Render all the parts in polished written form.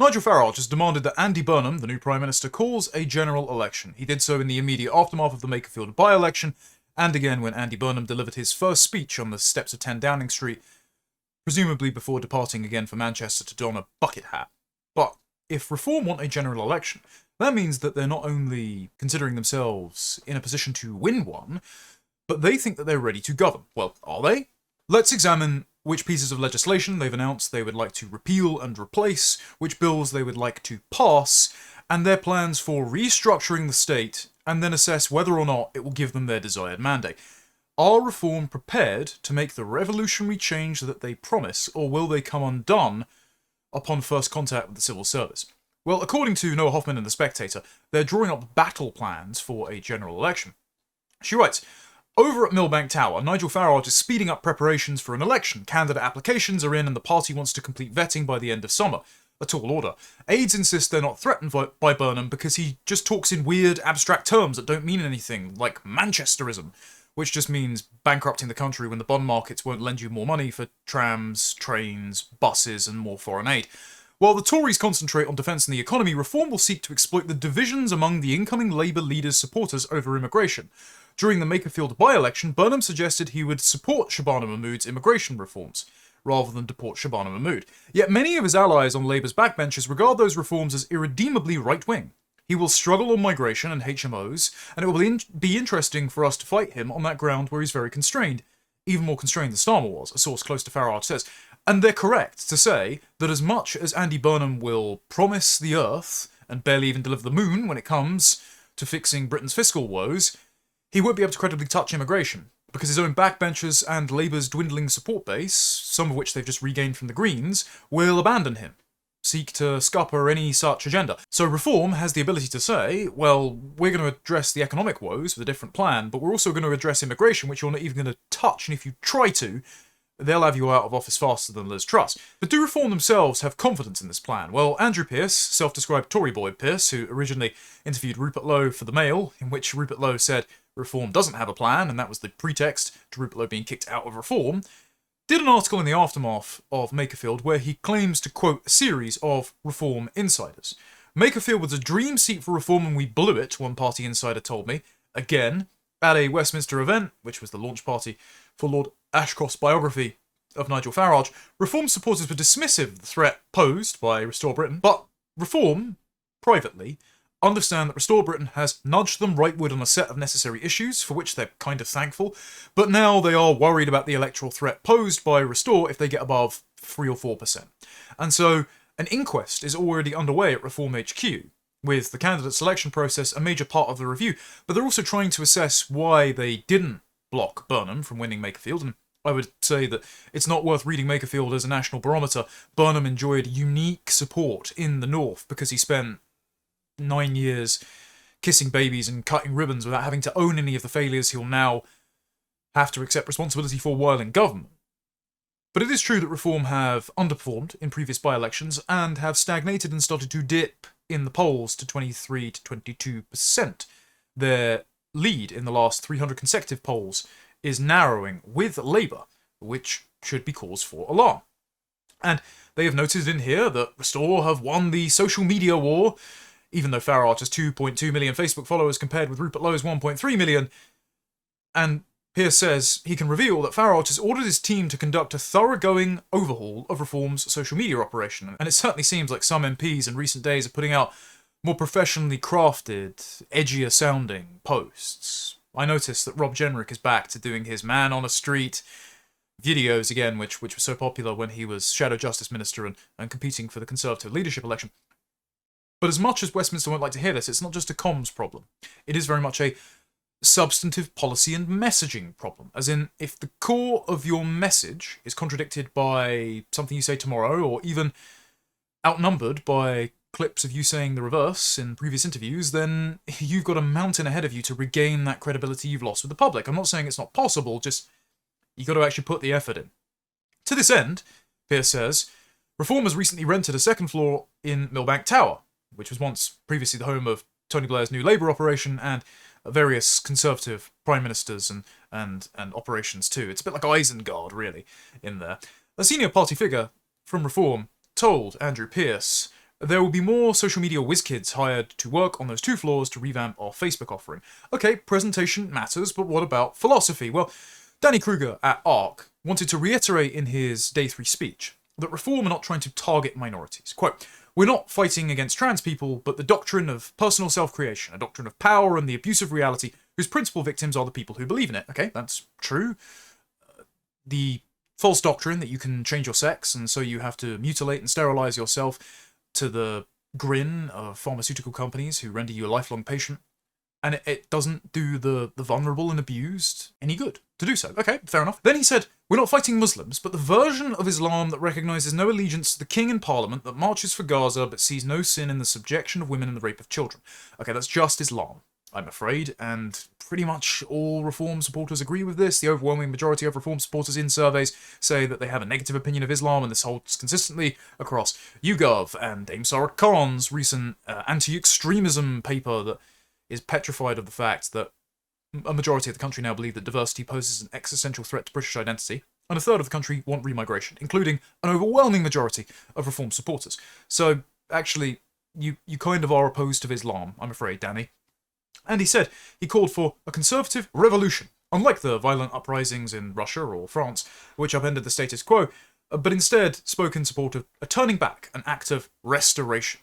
Nigel Farage has demanded that Andy Burnham, the new Prime Minister, calls a general election. He did so in the immediate aftermath of the Makerfield by-election, and again when Andy Burnham delivered his first speech on the steps of 10 Downing Street, presumably before departing again for Manchester to don a bucket hat. But if Reform want a general election, that means that they're not only considering themselves in a position to win one, but they think that they're ready to govern. Well, are they? Let's examine which pieces of legislation they've announced they would like to repeal and replace, which bills they would like to pass, and their plans for restructuring the state, and then assess whether or not it will give them their desired mandate. Are Reform prepared to make the revolutionary change that they promise, or will they come undone upon first contact with the civil service? Well, according to Noah Hoffman in The Spectator, they're drawing up battle plans for a general election. She writes, over at Millbank Tower, Nigel Farage is speeding up preparations for an election. Candidate applications are in and the party wants to complete vetting by the end of summer. A tall order. Aides insist they're not threatened by Burnham because he just talks in weird, abstract terms that don't mean anything, like Manchesterism, which just means bankrupting the country when the bond markets won't lend you more money for trams, trains, buses and more foreign aid. While the Tories concentrate on defence and the economy, Reform will seek to exploit the divisions among the incoming Labour leaders' supporters over immigration. During the Makerfield by-election, Burnham suggested he would support Shabana Mahmood's immigration reforms, rather than deport Shabana Mahmood. Yet many of his allies on Labour's backbenches regard those reforms as irredeemably right-wing. He will struggle on migration and HMOs, and it will be interesting for us to fight him on that ground where he's very constrained, even more constrained than Starmer was, a source close to Farage says. And they're correct to say that as much as Andy Burnham will promise the earth, and barely even deliver the moon when it comes to fixing Britain's fiscal woes, he won't be able to credibly touch immigration, because his own backbenchers and Labour's dwindling support base, some of which they've just regained from the Greens, will abandon him, seek to scupper any such agenda. So Reform has the ability to say, well, we're going to address the economic woes with a different plan, but we're also going to address immigration, which you're not even going to touch, and if you try to, they'll have you out of office faster than Liz Truss. But do Reform themselves have confidence in this plan? Well, Andrew Pearce, self-described Tory boy Pearce, who originally interviewed Rupert Lowe for the Mail, in which Rupert Lowe said Reform doesn't have a plan, and that was the pretext to Rupert Lowe being kicked out of Reform, did an article in the aftermath of Makerfield where he claims to quote a series of Reform insiders. Makerfield was a dream seat for Reform and we blew it, one party insider told me. Again, at a Westminster event, which was the launch party for Lord Ashcroft's biography of Nigel Farage, Reform supporters were dismissive of the threat posed by Restore Britain, but Reform, privately, understand that Restore Britain has nudged them rightward on a set of necessary issues, for which they're kind of thankful, but now they are worried about the electoral threat posed by Restore if they get above 3 or 4%. And so an inquest is already underway at Reform HQ, with the candidate selection process a major part of the review, but they're also trying to assess why they didn't block Burnham from winning Makerfield, and I would say that it's not worth reading Makerfield as a national barometer. Burnham enjoyed unique support in the North because he spent 9 years kissing babies and cutting ribbons without having to own any of the failures he'll now have to accept responsibility for while in government. But it is true that Reform have underperformed in previous by-elections and have stagnated and started to dip in the polls to 23 to 22%. Their lead in the last 300 consecutive polls is narrowing with Labour, which should be cause for alarm. And they have noted in here that Restore have won the social media war, even though Farage has 2.2 million Facebook followers compared with Rupert Lowe's 1.3 million. And Pearce says he can reveal that Farage has ordered his team to conduct a thoroughgoing overhaul of Reform's social media operation. And it certainly seems like some MPs in recent days are putting out more professionally crafted, edgier sounding posts. I noticed that Rob Jenrick is back to doing his man on a street videos again, which was so popular when he was Shadow Justice Minister and competing for the Conservative leadership election. But as much as Westminster won't like to hear this, it's not just a comms problem. It is very much a substantive policy and messaging problem. As in, if the core of your message is contradicted by something you say tomorrow, or even outnumbered by clips of you saying the reverse in previous interviews, then you've got a mountain ahead of you to regain that credibility you've lost with the public. I'm not saying it's not possible, just you've got to actually put the effort in. To this end, Pearce says, Reform has recently rented a second floor in Millbank Tower, which was once previously the home of Tony Blair's new Labour operation and various Conservative Prime Ministers and operations too. It's a bit like Isengard, really, in there. A senior party figure from Reform told Andrew Pearce, There will be more social media whiz kids hired to work on those 2 floors to revamp our Facebook offering. Okay, presentation matters, but what about philosophy? Well, Danny Kruger at ARC wanted to reiterate in his Day 3 speech that reform are not trying to target minorities. Quote, "We're not fighting against trans people, but the doctrine of personal self-creation, a doctrine of power and the abuse of reality, whose principal victims are the people who believe in it." Okay, that's true. The false doctrine that you can change your sex, and so you have to mutilate and sterilize yourself to the grin of pharmaceutical companies who render you a lifelong patient. And it doesn't do the vulnerable and abused any good to do so. Okay, fair enough. Then he said, "We're not fighting Muslims, but the version of Islam that recognises no allegiance to the king and parliament, that marches for Gaza but sees no sin in the subjection of women and the rape of children." Okay, that's just Islam, I'm afraid, and pretty much all Reform supporters agree with this. The overwhelming majority of Reform supporters in surveys say that they have a negative opinion of Islam, and this holds consistently across YouGov and Aim Sarah Khan's recent anti-extremism paper that is petrified of the fact that a majority of the country now believe that diversity poses an existential threat to British identity, and a third of the country want remigration, including an overwhelming majority of Reform supporters. So, actually, you kind of are opposed to Islam, I'm afraid, Danny. And he said he called for a conservative revolution, unlike the violent uprisings in Russia or France, which upended the status quo, but instead spoke in support of a turning back, an act of restoration.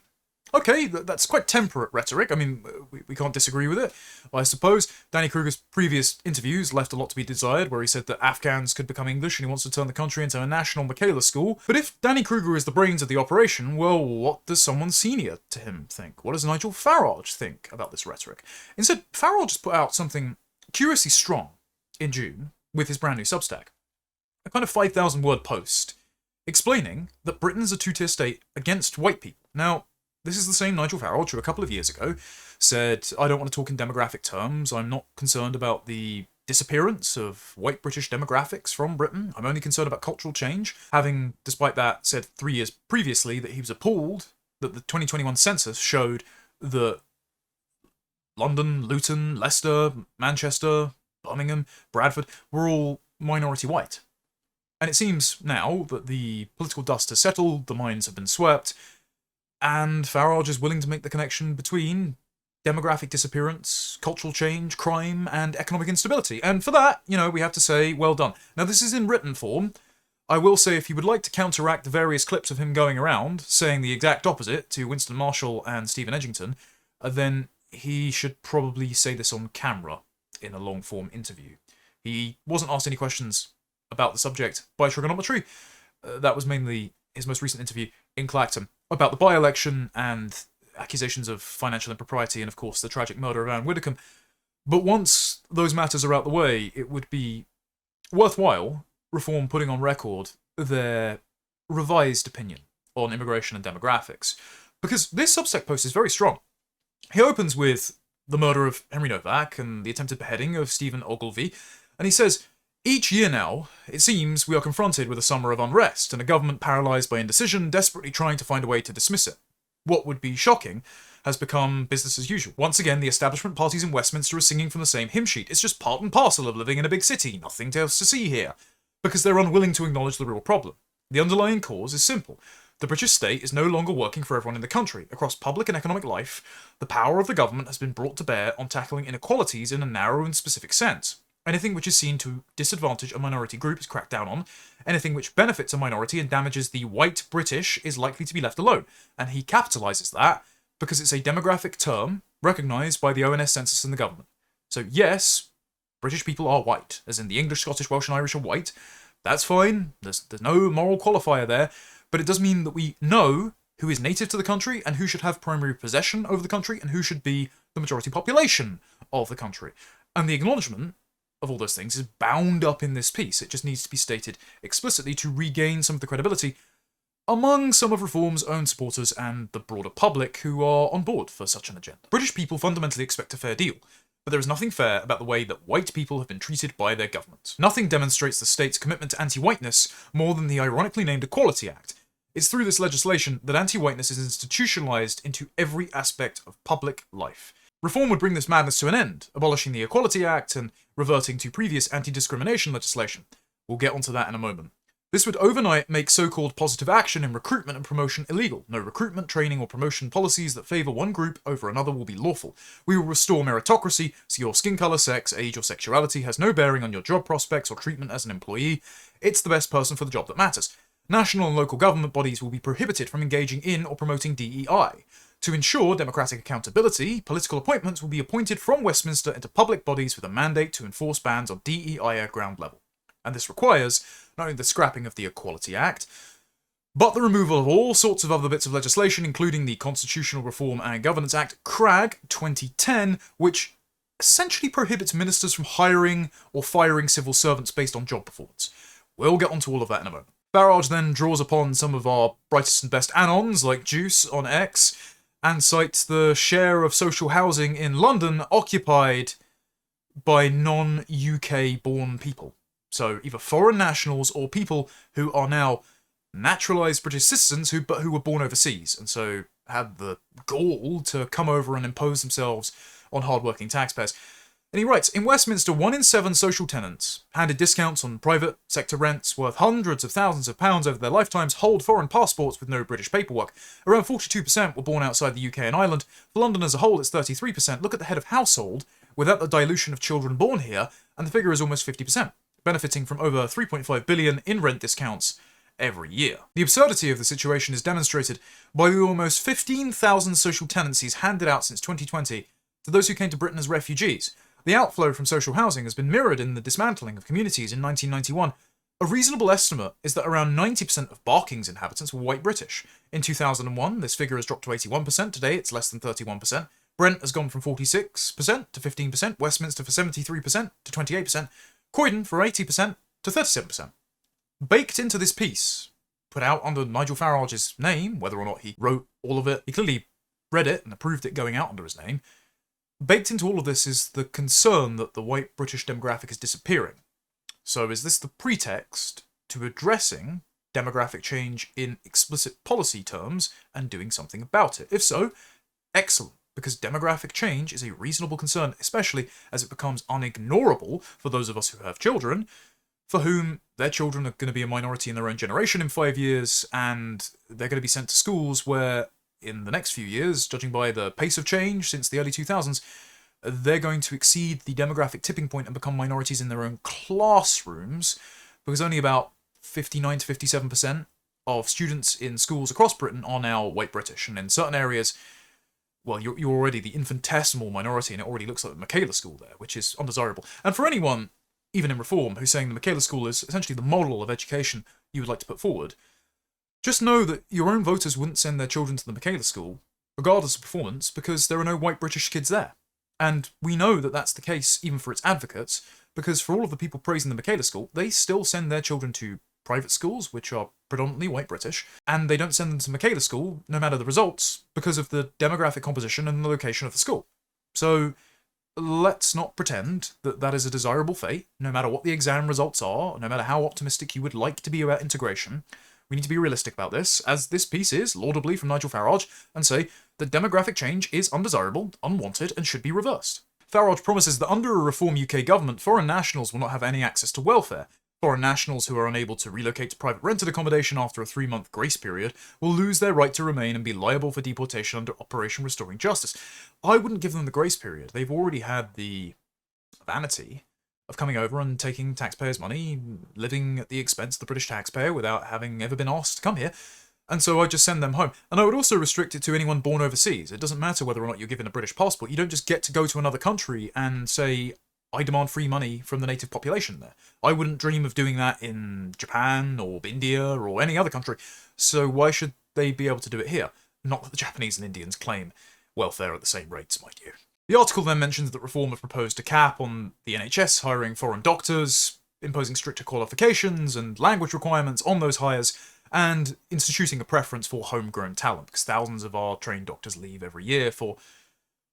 Okay, that's quite temperate rhetoric. I mean, we can't disagree with it, I suppose. Danny Kruger's previous interviews left a lot to be desired, where he said that Afghans could become English and he wants to turn the country into a national Michaela school. But if Danny Kruger is the brains of the operation, well, what does someone senior to him think? What does Nigel Farage think about this rhetoric? Instead, Farage has put out something curiously strong in June with his brand new Substack. A kind of 5,000-word post explaining that Britain's a two-tier state against white people. Now, this is the same Nigel Farage who a couple of years ago said, "I don't want to talk in demographic terms. I'm not concerned about the disappearance of white British demographics from Britain. I'm only concerned about cultural change," having, despite that, said 3 years previously that he was appalled that the 2021 census showed that London, Luton, Leicester, Manchester, Birmingham, Bradford were all minority white. And it seems now that the political dust has settled, the minds have been swept, and Farage is willing to make the connection between demographic disappearance, cultural change, crime, and economic instability. And for that, we have to say, well done. Now, this is in written form. I will say, if you would like to counteract the various clips of him going around saying the exact opposite to Winston Marshall and Stephen Edgington, then he should probably say this on camera in a long-form interview. He wasn't asked any questions about the subject by trigonometry. That was mainly his most recent interview in Clacton about the by-election and accusations of financial impropriety and, of course, the tragic murder of Anne Widdecombe. But once those matters are out the way, it would be worthwhile Reform putting on record their revised opinion on immigration and demographics. Because this Substack post is very strong. He opens with the murder of Henry Novak and the attempted beheading of Stephen Ogilvie, and he says, "Each year now, it seems we are confronted with a summer of unrest and a government paralysed by indecision, desperately trying to find a way to dismiss it. What would be shocking has become business as usual. Once again, the establishment parties in Westminster are singing from the same hymn sheet. It's just part and parcel of living in a big city, nothing else to see here, because they're unwilling to acknowledge the real problem. The underlying cause is simple. The British state is no longer working for everyone in the country. Across public and economic life, the power of the government has been brought to bear on tackling inequalities in a narrow and specific sense. Anything which is seen to disadvantage a minority group is cracked down on. Anything which benefits a minority and damages the white British is likely to be left alone." And he capitalises that because it's a demographic term recognised by the ONS census and the government. So yes, British people are white, as in the English, Scottish, Welsh and Irish are white. That's fine, there's no moral qualifier there, but it does mean that we know who is native to the country and who should have primary possession over the country and who should be the majority population of the country. And the acknowledgement of all those things is bound up in this piece. It just needs to be stated explicitly to regain some of the credibility among some of Reform's own supporters and the broader public who are on board for such an agenda. British people fundamentally expect a fair deal, but there is nothing fair about the way that white people have been treated by their government. Nothing demonstrates the state's commitment to anti-whiteness more than the ironically named Equality Act. It's through this legislation that anti-whiteness is institutionalised into every aspect of public life. Reform would bring this madness to an end, abolishing the Equality Act and reverting to previous anti-discrimination legislation. We'll get onto that in a moment. This would overnight make so-called positive action in recruitment and promotion illegal. No recruitment, training, or promotion policies that favour one group over another will be lawful. We will restore meritocracy, so your skin colour, sex, age, or sexuality has no bearing on your job prospects or treatment as an employee. It's the best person for the job that matters. National and local government bodies will be prohibited from engaging in or promoting DEI. To ensure democratic accountability, political appointments will be appointed from Westminster into public bodies with a mandate to enforce bans on DEI at ground level. And this requires not only the scrapping of the Equality Act, but the removal of all sorts of other bits of legislation, including the Constitutional Reform and Governance Act, CRAG 2010, which essentially prohibits ministers from hiring or firing civil servants based on job performance. We'll get onto all of that in a moment. Farage then draws upon some of our brightest and best anons, like Juice on X, and cites the share of social housing in London occupied by non-UK born people. So either foreign nationals or people who are now naturalised British citizens but who were born overseas, and so had the gall to come over and impose themselves on hard-working taxpayers. And he writes, in Westminster, 1 in 7 social tenants handed discounts on private sector rents worth hundreds of thousands of pounds over their lifetimes hold foreign passports with no British paperwork. Around 42% were born outside the UK and Ireland. For London as a whole, it's 33%. Look at the head of household without the dilution of children born here, and the figure is almost 50%, benefiting from over 3.5 billion in rent discounts every year. The absurdity of the situation is demonstrated by the almost 15,000 social tenancies handed out since 2020 to those who came to Britain as refugees. The outflow from social housing has been mirrored in the dismantling of communities in 1991. A reasonable estimate is that around 90% of Barking's inhabitants were white British. In 2001, this figure has dropped to 81%. Today, it's less than 31%. Brent has gone from 46% to 15%, Westminster for 73% to 28%, Croydon for 80% to 37%. Baked into this piece, put out under Nigel Farage's name, whether or not he wrote all of it, he clearly read it and approved it going out under his name. Baked into all of this is the concern that the white British demographic is disappearing. So is this the pretext to addressing demographic change in explicit policy terms and doing something about it? If so, excellent, because demographic change is a reasonable concern, especially as it becomes unignorable for those of us who have children, for whom their children are going to be a minority in their own generation in 5 years, and they're going to be sent to schools where in the next few years, judging by the pace of change since the early 2000s, they're going to exceed the demographic tipping point and become minorities in their own classrooms, because only about 59 to 57% of students in schools across Britain are now white British, and in certain areas, well, you're already the infinitesimal minority, and it already looks like the Michaela School there, which is undesirable. And for anyone, even in Reform, who's saying the Michaela School is essentially the model of education you would like to put forward, just know that your own voters wouldn't send their children to the Michaela School, regardless of performance, because there are no white British kids there. And we know that that's the case even for its advocates, because for all of the people praising the Michaela School, they still send their children to private schools, which are predominantly white British, and they don't send them to Michaela School, no matter the results, because of the demographic composition and the location of the school. So let's not pretend that that is a desirable fate, no matter what the exam results are, no matter how optimistic you would like to be about integration. We need to be realistic about this, as this piece is, laudably from Nigel Farage, and say that demographic change is undesirable, unwanted, and should be reversed. Farage promises that under a Reform UK government, foreign nationals will not have any access to welfare. Foreign nationals who are unable to relocate to private rented accommodation after a 3-month grace period will lose their right to remain and be liable for deportation under Operation Restoring Justice. I wouldn't give them the grace period. They've already had the vanity of coming over and taking taxpayers' money, living at the expense of the British taxpayer without having ever been asked to come here, and so I just send them home. And I would also restrict it to anyone born overseas. It doesn't matter whether or not you're given a British passport. You don't just get to go to another country and say, I demand free money from the native population there. I wouldn't dream of doing that in Japan or India or any other country, so why should they be able to do it here? Not that the Japanese and Indians claim welfare at the same rates, mind you. The article then mentions that Reform have proposed a cap on the NHS hiring foreign doctors, imposing stricter qualifications and language requirements on those hires, and instituting a preference for homegrown talent, because thousands of our trained doctors leave every year for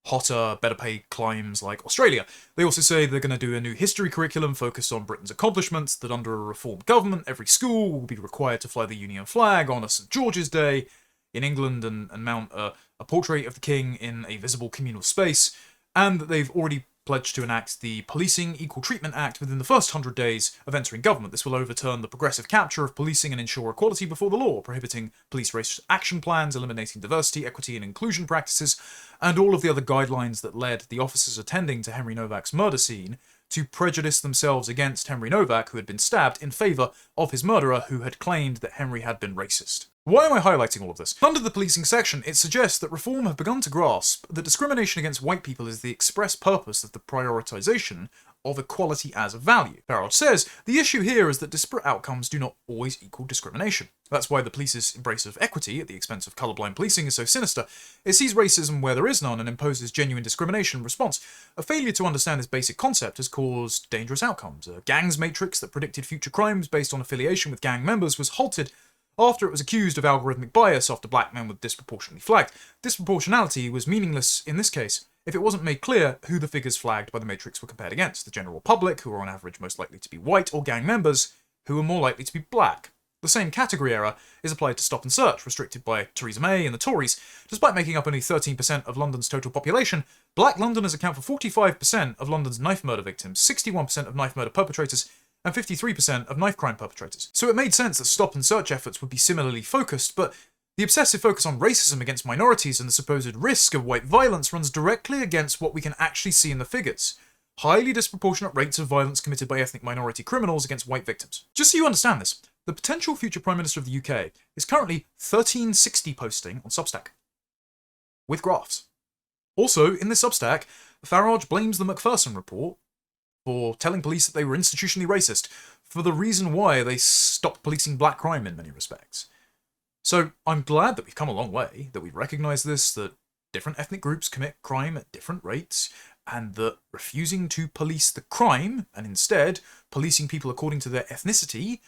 hotter, better paid climes like Australia. They also say they're going to do a new history curriculum focused on Britain's accomplishments, that under a Reform government, every school will be required to fly the Union flag on a St George's Day in England and mount a portrait of the King in a visible communal space, and that they've already pledged to enact the Policing Equal Treatment Act within the first 100 days of entering government. This will overturn the progressive capture of policing and ensure equality before the law, prohibiting police race action plans, eliminating diversity, equity and inclusion practices, and all of the other guidelines that led the officers attending to Henry Novak's murder scene to prejudice themselves against Henry Novak, who had been stabbed, in favour of his murderer, who had claimed that Henry had been racist. Why am I highlighting all of this? Under the policing section, it suggests that Reform have begun to grasp that discrimination against white people is the express purpose of the prioritisation of equality as a value. Farage says, the issue here is that disparate outcomes do not always equal discrimination. That's why the police's embrace of equity at the expense of colourblind policing is so sinister. It sees racism where there is none and imposes genuine discrimination in response. A failure to understand this basic concept has caused dangerous outcomes. A gangs matrix that predicted future crimes based on affiliation with gang members was halted after it was accused of algorithmic bias after black men were disproportionately flagged. Disproportionality was meaningless in this case if it wasn't made clear who the figures flagged by the matrix were compared against: the general public, who are on average most likely to be white, or gang members, who are more likely to be black. The same category error is applied to stop and search, restricted by Theresa May and the Tories. Despite making up only 13% of London's total population, black Londoners account for 45% of London's knife murder victims, 61% of knife murder perpetrators, and 53% of knife crime perpetrators. So it made sense that stop and search efforts would be similarly focused, but the obsessive focus on racism against minorities and the supposed risk of white violence runs directly against what we can actually see in the figures: highly disproportionate rates of violence committed by ethnic minority criminals against white victims. Just so you understand this, the potential future Prime Minister of the UK is currently 1360 posting on Substack, with graphs. Also, in this Substack, Farage blames the Macpherson report for telling police that they were institutionally racist, for the reason why they stopped policing black crime in many respects. So I'm glad that we've come a long way, that we've recognised this, that different ethnic groups commit crime at different rates, and that refusing to police the crime, and instead policing people according to their ethnicity,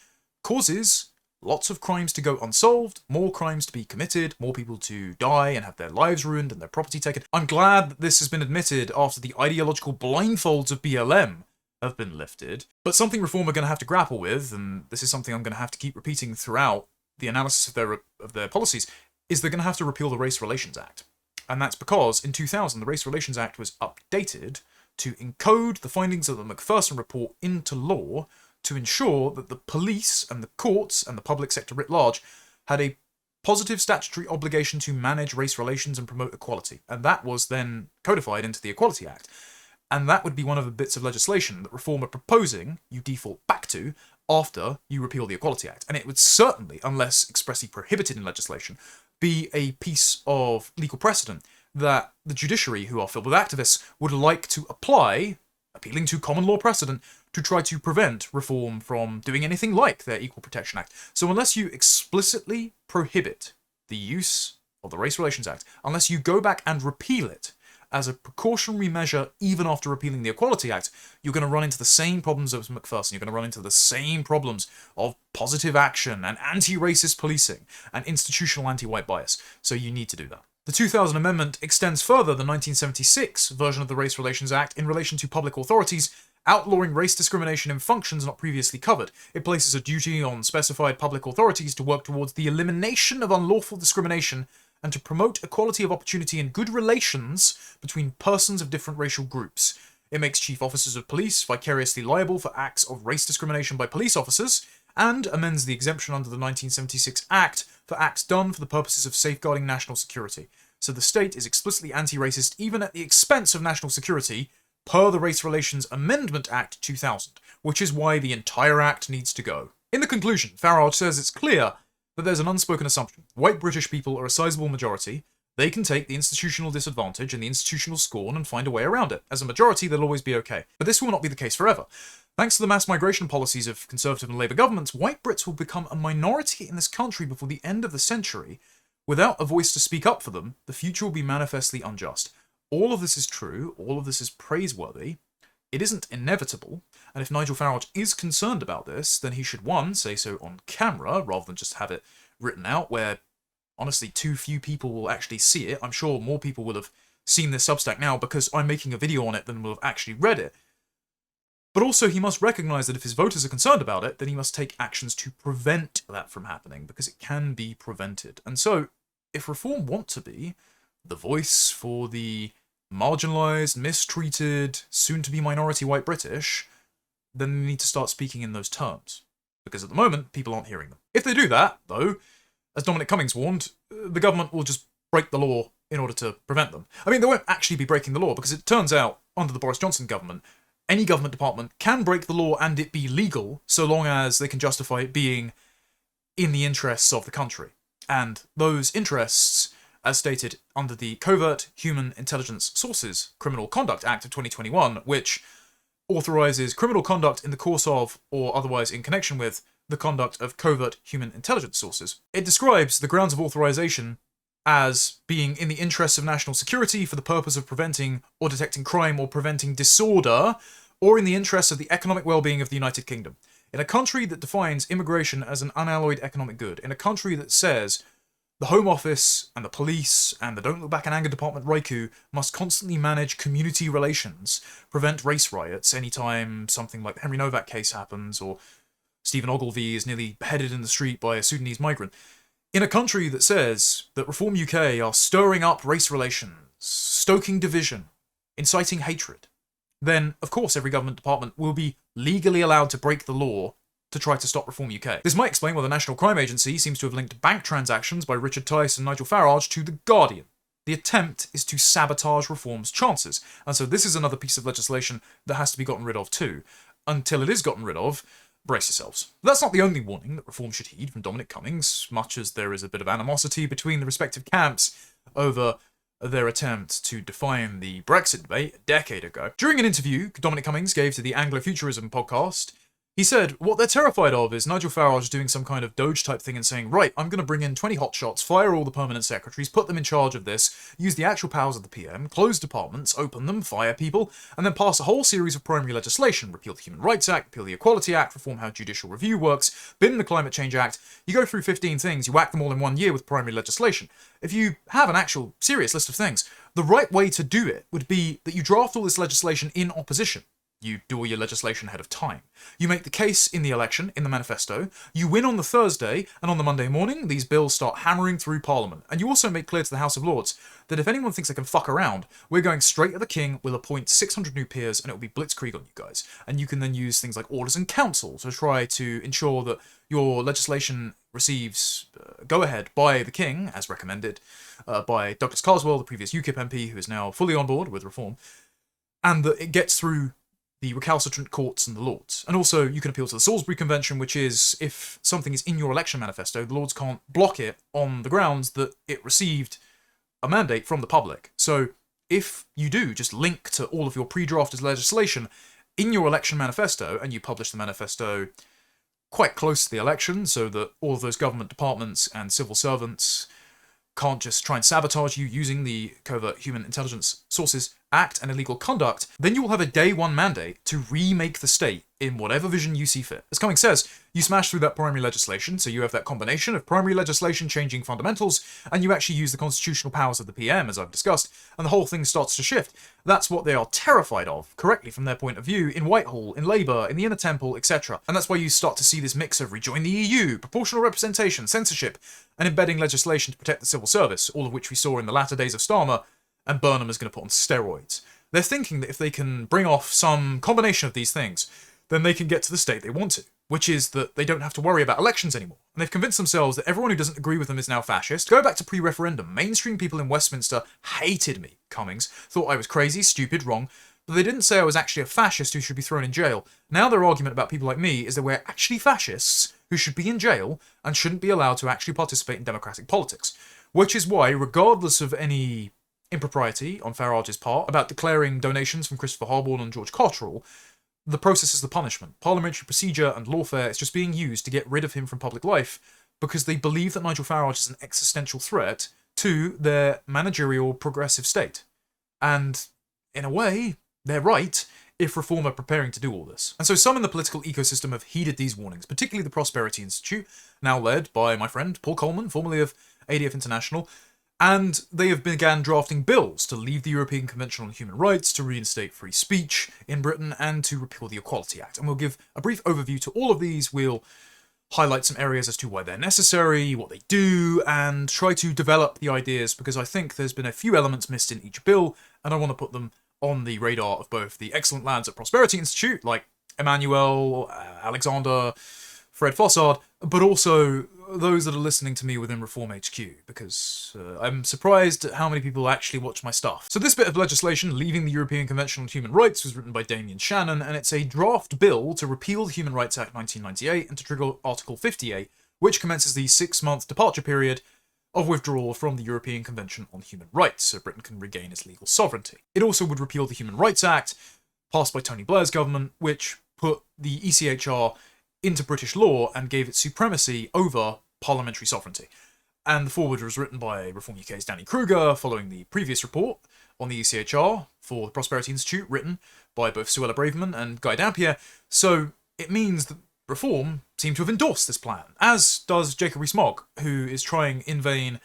causes lots of crimes to go unsolved, more crimes to be committed, more people to die and have their lives ruined and their property taken. I'm glad that this has been admitted after the ideological blindfolds of BLM have been lifted. But something Reform are going to have to grapple with, and this is something I'm going to have to keep repeating throughout the analysis of their policies, is they're going to have to repeal the Race Relations Act. And that's because in 2000, the Race Relations Act was updated to encode the findings of the Macpherson report into law to ensure that the police and the courts and the public sector writ large had a positive statutory obligation to manage race relations and promote equality. And that was then codified into the Equality Act. And that would be one of the bits of legislation that Reform are proposing you default back to after you repeal the Equality Act. And it would certainly, unless expressly prohibited in legislation, be a piece of legal precedent that the judiciary, who are filled with activists, would like to apply, appealing to common law precedent, to try to prevent Reform from doing anything like their Equal Protection Act. So unless you explicitly prohibit the use of the Race Relations Act, unless you go back and repeal it as a precautionary measure even after repealing the Equality Act, you're going to run into the same problems as Macpherson. You're going to run into the same problems of positive action and anti-racist policing and institutional anti-white bias. So you need to do that. The 2000 amendment extends further the 1976 version of the Race Relations Act in relation to public authorities outlawing race discrimination in functions not previously covered. It places a duty on specified public authorities to work towards the elimination of unlawful discrimination and to promote equality of opportunity and good relations between persons of different racial groups. It makes chief officers of police vicariously liable for acts of race discrimination by police officers, and amends the exemption under the 1976 Act for acts done for the purposes of safeguarding national security. So the state is explicitly anti-racist even at the expense of national security, per the Race Relations Amendment Act 2000, which is why the entire act needs to go. In the conclusion, Farage says it's clear that there's an unspoken assumption. White British people are a sizable majority. They can take the institutional disadvantage and the institutional scorn and find a way around it. As a majority, they'll always be okay. But this will not be the case forever. Thanks to the mass migration policies of Conservative and Labour governments, white Brits will become a minority in this country before the end of the century. Without a voice to speak up for them, the future will be manifestly unjust. All of this is true, all of this is praiseworthy. It isn't inevitable, and if Nigel Farage is concerned about this, then he should, one, say so on camera, rather than just have it written out, where, honestly, too few people will actually see it. I'm sure more people will have seen this Substack now because I'm making a video on it than will have actually read it. But also, he must recognise that if his voters are concerned about it, then he must take actions to prevent that from happening, because it can be prevented. And so, if Reform want to be the voice for the marginalised, mistreated, soon-to-be minority white British, then they need to start speaking in those terms. Because at the moment, people aren't hearing them. If they do that, though, as Dominic Cummings warned, the government will just break the law in order to prevent them. I mean, they won't actually be breaking the law, because it turns out, under the Boris Johnson government, any government department can break the law and it be legal, so long as they can justify it being in the interests of the country. And those interests, as stated under the Covert Human Intelligence Sources Criminal Conduct Act of 2021, which authorises criminal conduct in the course of, or otherwise in connection with, the conduct of covert human intelligence sources. It describes the grounds of authorisation as being in the interests of national security for the purpose of preventing or detecting crime or preventing disorder, or in the interests of the economic well-being of the United Kingdom. In a country that defines immigration as an unalloyed economic good, in a country that says the Home Office and the police and the Don't Look Back in Anger Department Raikou must constantly manage community relations, prevent race riots anytime something like the Henry Novak case happens, or Stephen Ogilvy is nearly beheaded in the street by a Sudanese migrant. In a country that says that Reform UK are stirring up race relations, stoking division, inciting hatred, then of course every government department will be legally allowed to break the law to try to stop Reform UK. This might explain why the National Crime Agency seems to have linked bank transactions by Richard Tice and Nigel Farage to The Guardian. The attempt is to sabotage Reform's chances, and so this is another piece of legislation that has to be gotten rid of too. Until it is gotten rid of, brace yourselves. That's not the only warning that Reform should heed from Dominic Cummings, much as there is a bit of animosity between the respective camps over their attempt to define the Brexit debate a decade ago. During an interview Dominic Cummings gave to the Anglo-Futurism podcast, he said what they're terrified of is Nigel Farage doing some kind of Doge-type thing and saying, right, I'm going to bring in 20 hotshots, fire all the permanent secretaries, put them in charge of this, use the actual powers of the PM, close departments, open them, fire people, and then pass a whole series of primary legislation, repeal the Human Rights Act, repeal the Equality Act, reform how judicial review works, bin the Climate Change Act. You go through 15 things, you whack them all in 1 year with primary legislation. If you have an actual serious list of things, the right way to do it would be that you draft all this legislation in opposition. You do all your legislation ahead of time. You make the case in the election, in the manifesto, you win on the Thursday, and on the Monday morning, these bills start hammering through Parliament. And you also make clear to the House of Lords that if anyone thinks they can fuck around, we're going straight at the King, we'll appoint 600 new peers, and it will be blitzkrieg on you guys. And you can then use things like orders in council to try to ensure that your legislation receives go-ahead by the King, as recommended by Douglas Carswell, the previous UKIP MP, who is now fully on board with reform, and that it gets through the recalcitrant courts and the Lords. And also, you can appeal to the Salisbury Convention, which is, if something is in your election manifesto, the Lords can't block it on the grounds that it received a mandate from the public. So, if you do just link to all of your pre-drafted legislation in your election manifesto, and you publish the manifesto quite close to the election, so that all of those government departments and civil servants can't just try and sabotage you using the Covert Human Intelligence Sources Act and illegal conduct, then you will have a day one mandate to remake the state in whatever vision you see fit. As Cummings says, you smash through that primary legislation, so you have that combination of primary legislation changing fundamentals, and you actually use the constitutional powers of the PM, as I've discussed, and the whole thing starts to shift. That's what they are terrified of, correctly from their point of view, in Whitehall, in Labour, in the Inner Temple, etc. And that's why you start to see this mix of rejoin the EU, proportional representation, censorship, and embedding legislation to protect the civil service, all of which we saw in the latter days of Starmer, and Burnham is going to put on steroids. They're thinking that if they can bring off some combination of these things, then they can get to the state they want to, which is that they don't have to worry about elections anymore. And they've convinced themselves that everyone who doesn't agree with them is now fascist. Go back to pre-referendum. Mainstream people in Westminster hated me, Cummings, thought I was crazy, stupid, wrong, but they didn't say I was actually a fascist who should be thrown in jail. Now their argument about people like me is that we're actually fascists who should be in jail and shouldn't be allowed to actually participate in democratic politics. Which is why, regardless of any impropriety on Farage's part about declaring donations from Christopher Harborne and George Cotterill, the process is the punishment. Parliamentary procedure and lawfare is just being used to get rid of him from public life because they believe that Nigel Farage is an existential threat to their managerial progressive state. And, in a way, they're right if Reform are preparing to do all this. And so some in the political ecosystem have heeded these warnings, particularly the Prosperity Institute, now led by my friend Paul Coleman, formerly of ADF International, and they have began drafting bills to leave the European Convention on Human Rights, to reinstate free speech in Britain, and to repeal the Equality Act. And we'll give a brief overview to all of these. We'll highlight some areas as to why they're necessary, what they do, and try to develop the ideas, because I think there's been a few elements missed in each bill, and I want to put them on the radar of both the excellent lads at Prosperity Institute, like Emmanuel, Alexander, Fred Fossard, but also those that are listening to me within Reform HQ, because I'm surprised at how many people actually watch my stuff. So this bit of legislation, leaving the European Convention on Human Rights, was written by Damien Shannon, and it's a draft bill to repeal the Human Rights Act 1998 and to trigger Article 58, which commences the 6-month departure period of withdrawal from the European Convention on Human Rights, so Britain can regain its legal sovereignty. It also would repeal the Human Rights Act, passed by Tony Blair's government, which put the ECHR into British law and gave it supremacy over parliamentary sovereignty. And the foreword was written by Reform UK's Danny Kruger, following the previous report on the ECHR for the Prosperity Institute, written by both Suella Braverman and Guy Dampier. So it means that Reform seem to have endorsed this plan, as does Jacob Rees-Mogg, who is trying in vain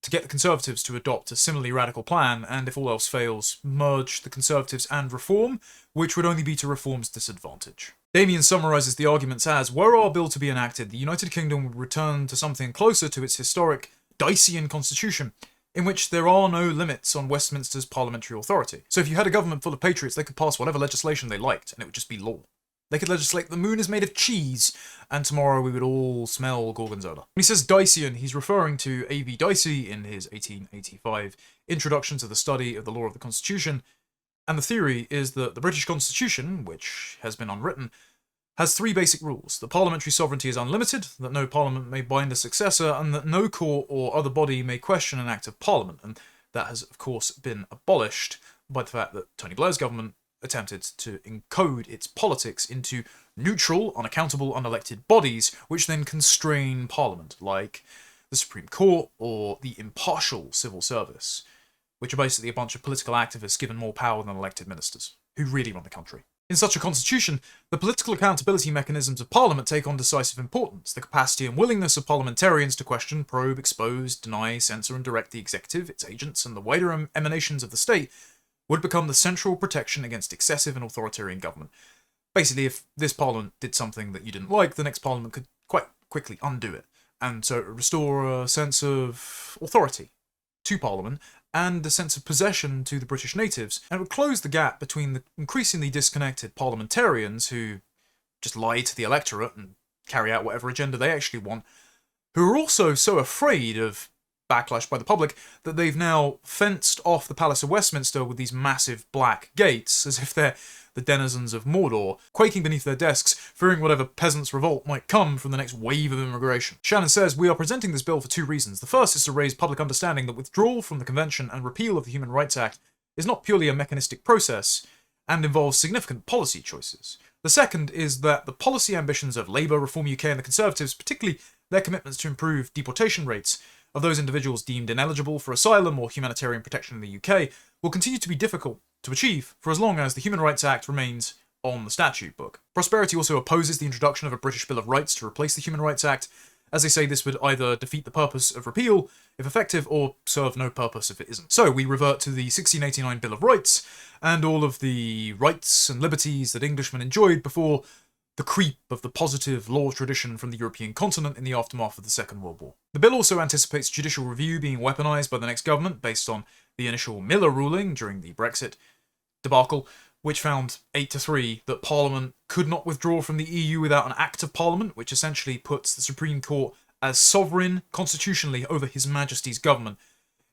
to get the Conservatives to adopt a similarly radical plan, and if all else fails, merge the Conservatives and Reform, which would only be to Reform's disadvantage. Damien summarises the arguments as, were our bill to be enacted, the United Kingdom would return to something closer to its historic Dycean constitution, in which there are no limits on Westminster's parliamentary authority. So if you had a government full of patriots, they could pass whatever legislation they liked, and it would just be law. They could legislate the moon is made of cheese, and tomorrow we would all smell gorgonzola. When he says Dycean, he's referring to A.V. Dicey in his 1885 Introduction to the Study of the Law of the Constitution, and the theory is that the British Constitution, which has been unwritten, has 3 basic rules: that parliamentary sovereignty is unlimited, that no parliament may bind a successor, and that no court or other body may question an act of parliament. And that has, of course, been abolished by the fact that Tony Blair's government attempted to encode its politics into neutral, unaccountable, unelected bodies, which then constrain Parliament, like the Supreme Court or the impartial civil service, which are basically a bunch of political activists given more power than elected ministers, who really run the country. In such a constitution, the political accountability mechanisms of Parliament take on decisive importance. The capacity and willingness of parliamentarians to question, probe, expose, deny, censor, and direct the executive, its agents, and the wider emanations of the state would become the central protection against excessive and authoritarian government. Basically, if this parliament did something that you didn't like, the next parliament could quite quickly undo it, and so it would restore a sense of authority to parliament and a sense of possession to the British natives, and it would close the gap between the increasingly disconnected parliamentarians who just lie to the electorate and carry out whatever agenda they actually want, who are also so afraid of backlash by the public that they've now fenced off the Palace of Westminster with these massive black gates, as if they're the denizens of Mordor, quaking beneath their desks, fearing whatever peasants' revolt might come from the next wave of immigration. Shannon says, we are presenting this bill for 2 reasons. The first is to raise public understanding that withdrawal from the Convention and repeal of the Human Rights Act is not purely a mechanistic process and involves significant policy choices. The second is that the policy ambitions of Labour, Reform UK and the Conservatives, particularly their commitments to improve deportation rates of those individuals deemed ineligible for asylum or humanitarian protection in the UK, will continue to be difficult to achieve for as long as the Human Rights Act remains on the statute book. Prosperity also opposes the introduction of a British Bill of Rights to replace the Human Rights Act, as they say this would either defeat the purpose of repeal, if effective, or serve no purpose if it isn't. So we revert to the 1689 Bill of Rights, and all of the rights and liberties that Englishmen enjoyed before the creep of the positive law tradition from the European continent in the aftermath of the Second World War. The bill also anticipates judicial review being weaponised by the next government based on the initial Miller ruling during the Brexit debacle, which found 8-3 that Parliament could not withdraw from the EU without an Act of Parliament, which essentially puts the Supreme Court as sovereign constitutionally over His Majesty's government.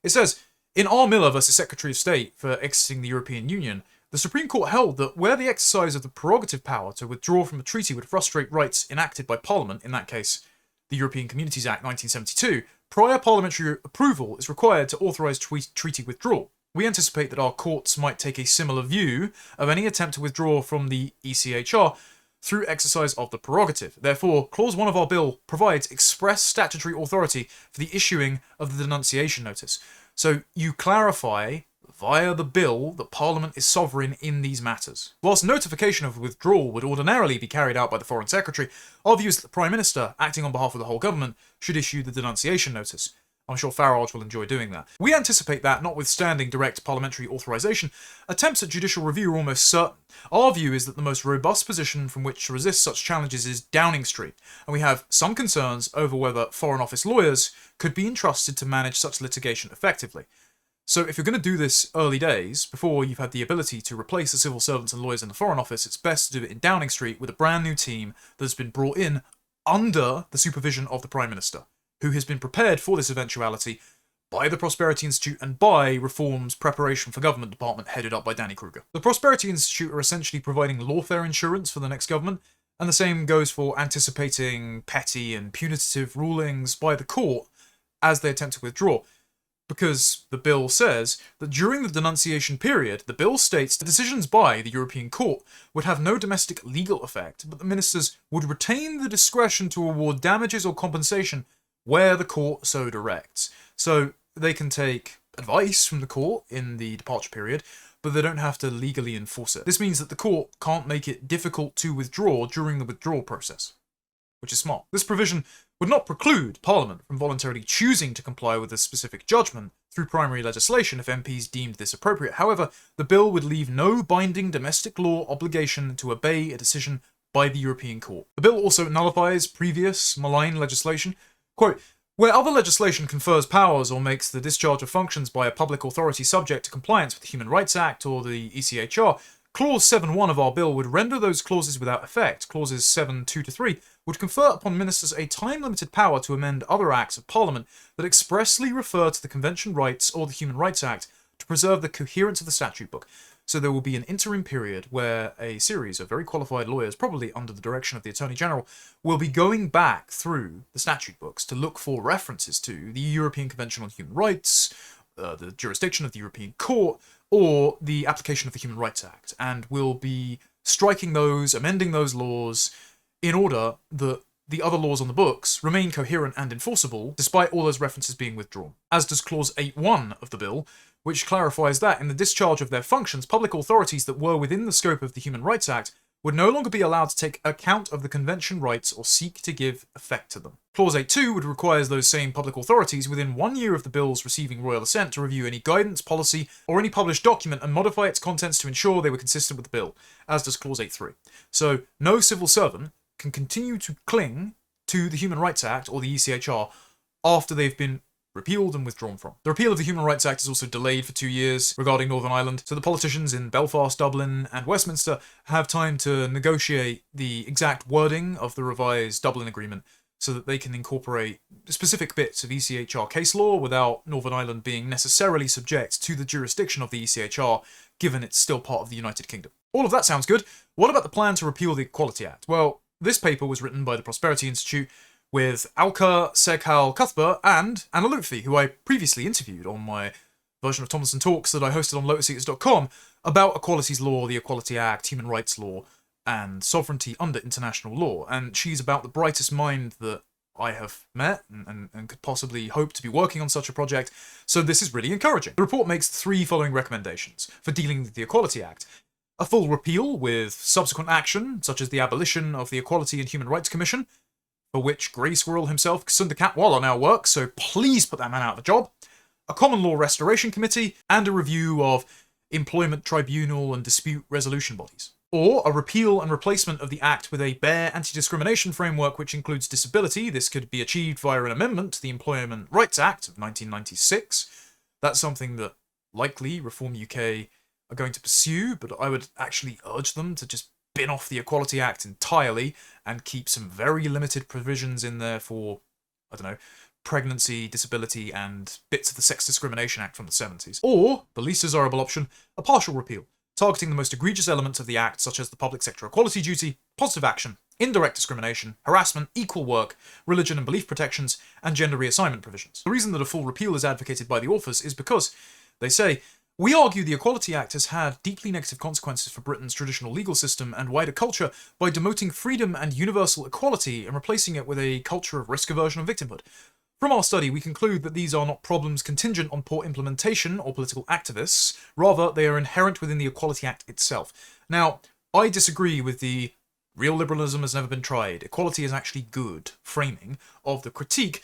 It says, in R. Miller versus Secretary of State for exiting the European Union, the Supreme Court held that where the exercise of the prerogative power to withdraw from a treaty would frustrate rights enacted by Parliament, in that case the European Communities Act 1972, prior parliamentary approval is required to authorise treaty withdrawal. We anticipate that our courts might take a similar view of any attempt to withdraw from the ECHR through exercise of the prerogative. Therefore, Clause 1 of our bill provides express statutory authority for the issuing of the denunciation notice. So you clarify via the bill that Parliament is sovereign in these matters. Whilst notification of withdrawal would ordinarily be carried out by the Foreign Secretary, our view is that the Prime Minister, acting on behalf of the whole government, should issue the denunciation notice. I'm sure Farage will enjoy doing that. We anticipate that, notwithstanding direct parliamentary authorisation, attempts at judicial review are almost certain. Our view is that the most robust position from which to resist such challenges is Downing Street, and we have some concerns over whether Foreign Office lawyers could be entrusted to manage such litigation effectively. So if you're going to do this early days, before you've had the ability to replace the civil servants and lawyers in the Foreign Office, it's best to do it in Downing Street with a brand new team that has been brought in under the supervision of the Prime Minister, who has been prepared for this eventuality by the Prosperity Institute and by Reform's Preparation for Government Department headed up by Danny Kruger. The Prosperity Institute are essentially providing lawfare insurance for the next government, and the same goes for anticipating petty and punitive rulings by the court as they attempt to withdraw. Because the bill says that during the denunciation period, the bill states that decisions by the European Court would have no domestic legal effect, but the ministers would retain the discretion to award damages or compensation where the court so directs. So they can take advice from the court in the departure period, but they don't have to legally enforce it. This means that the court can't make it difficult to withdraw during the withdrawal process, which is smart. This provision would not preclude Parliament from voluntarily choosing to comply with a specific judgment through primary legislation if MPs deemed this appropriate. However, the bill would leave no binding domestic law obligation to obey a decision by the European Court. The bill also nullifies previous malign legislation. Quote, where other legislation confers powers or makes the discharge of functions by a public authority subject to compliance with the Human Rights Act or the ECHR, Clause 7.1 of our bill would render those clauses without effect. Clauses 7.2-3 would confer upon ministers a time-limited power to amend other acts of Parliament that expressly refer to the Convention Rights or the Human Rights Act to preserve the coherence of the statute book. So there will be an interim period where a series of very qualified lawyers, probably under the direction of the Attorney General, will be going back through the statute books to look for references to the European Convention on Human Rights, the jurisdiction of the European Court, or the application of the Human Rights Act, and will be striking those, amending those laws, in order that the other laws on the books remain coherent and enforceable, despite all those references being withdrawn. As does Clause 8.1 of the bill, which clarifies that in the discharge of their functions, public authorities that were within the scope of the Human Rights Act would no longer be allowed to take account of the Convention rights or seek to give effect to them. Clause 8.2 would require those same public authorities within 1 year of the bill's receiving royal assent to review any guidance, policy, or any published document and modify its contents to ensure they were consistent with the bill, as does Clause 8.3. So no civil servant can continue to cling to the Human Rights Act or the ECHR after they've been repealed and withdrawn from. The repeal of the Human Rights Act is also delayed for 2 years regarding Northern Ireland, so the politicians in Belfast, Dublin, and Westminster have time to negotiate the exact wording of the revised Dublin Agreement so that they can incorporate specific bits of ECHR case law without Northern Ireland being necessarily subject to the jurisdiction of the ECHR, given it's still part of the United Kingdom. All of that sounds good. What about the plan to repeal the Equality Act? Well, this paper was written by the Prosperity Institute with Alka Seghal Cuthbert and Anna Lutfi, who I previously interviewed on my version of Tomlinson Talks that I hosted on lotuseaters.com about equalities law, the Equality Act, human rights law, and sovereignty under international law. And she's about the brightest mind that I have met and could possibly hope to be working on such a project, so this is really encouraging. The report makes the 3 following recommendations for dealing with the Equality Act. A full repeal with subsequent action, such as the abolition of the Equality and Human Rights Commission, for which Grey Squirrel himself, Sundar Katwala, now works, so please put that man out of a job. A Common Law Restoration Committee, and a review of employment tribunal and dispute resolution bodies. Or a repeal and replacement of the Act with a bare anti-discrimination framework which includes disability. This could be achieved via an amendment to the Employment Rights Act of 1996. That's something that likely Reform UK are going to pursue, but I would actually urge them to just bin off the Equality Act entirely and keep some very limited provisions in there for, I don't know, pregnancy, disability, and bits of the Sex Discrimination Act from the 70s. Or, the least desirable option, a partial repeal, targeting the most egregious elements of the Act, such as the public sector equality duty, positive action, indirect discrimination, harassment, equal work, religion and belief protections, and gender reassignment provisions. The reason that a full repeal is advocated by the authors is because, they say, we argue the Equality Act has had deeply negative consequences for Britain's traditional legal system and wider culture by demoting freedom and universal equality and replacing it with a culture of risk aversion and victimhood. From our study, we conclude that these are not problems contingent on poor implementation or political activists, rather they are inherent within the Equality Act itself. Now, I disagree with the real liberalism has never been tried, equality is actually good framing of the critique,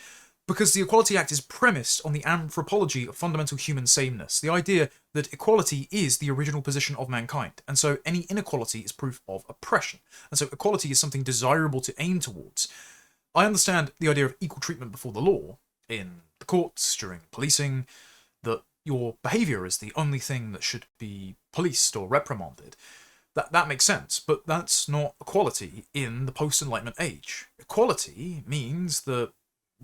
Because the Equality Act is premised on the anthropology of fundamental human sameness, the idea that equality is the original position of mankind, and so any inequality is proof of oppression, and so equality is something desirable to aim towards. I understand the idea of equal treatment before the law, in the courts, during policing, that your behaviour is the only thing that should be policed or reprimanded. That makes sense, but that's not equality in the post-Enlightenment age. Equality means that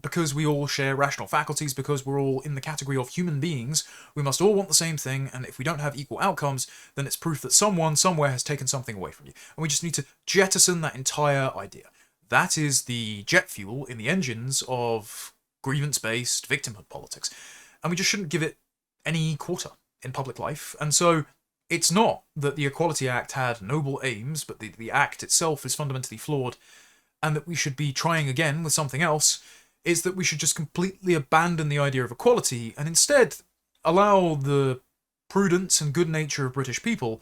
because we all share rational faculties, because we're all in the category of human beings, we must all want the same thing, and if we don't have equal outcomes, then it's proof that someone somewhere has taken something away from you. And we just need to jettison that entire idea. That is the jet fuel in the engines of grievance-based victimhood politics. And we just shouldn't give it any quarter in public life. And so it's not that the Equality Act had noble aims, but the act itself is fundamentally flawed, and that we should be trying again with something else. Is that we should just completely abandon the idea of equality and instead allow the prudence and good nature of British people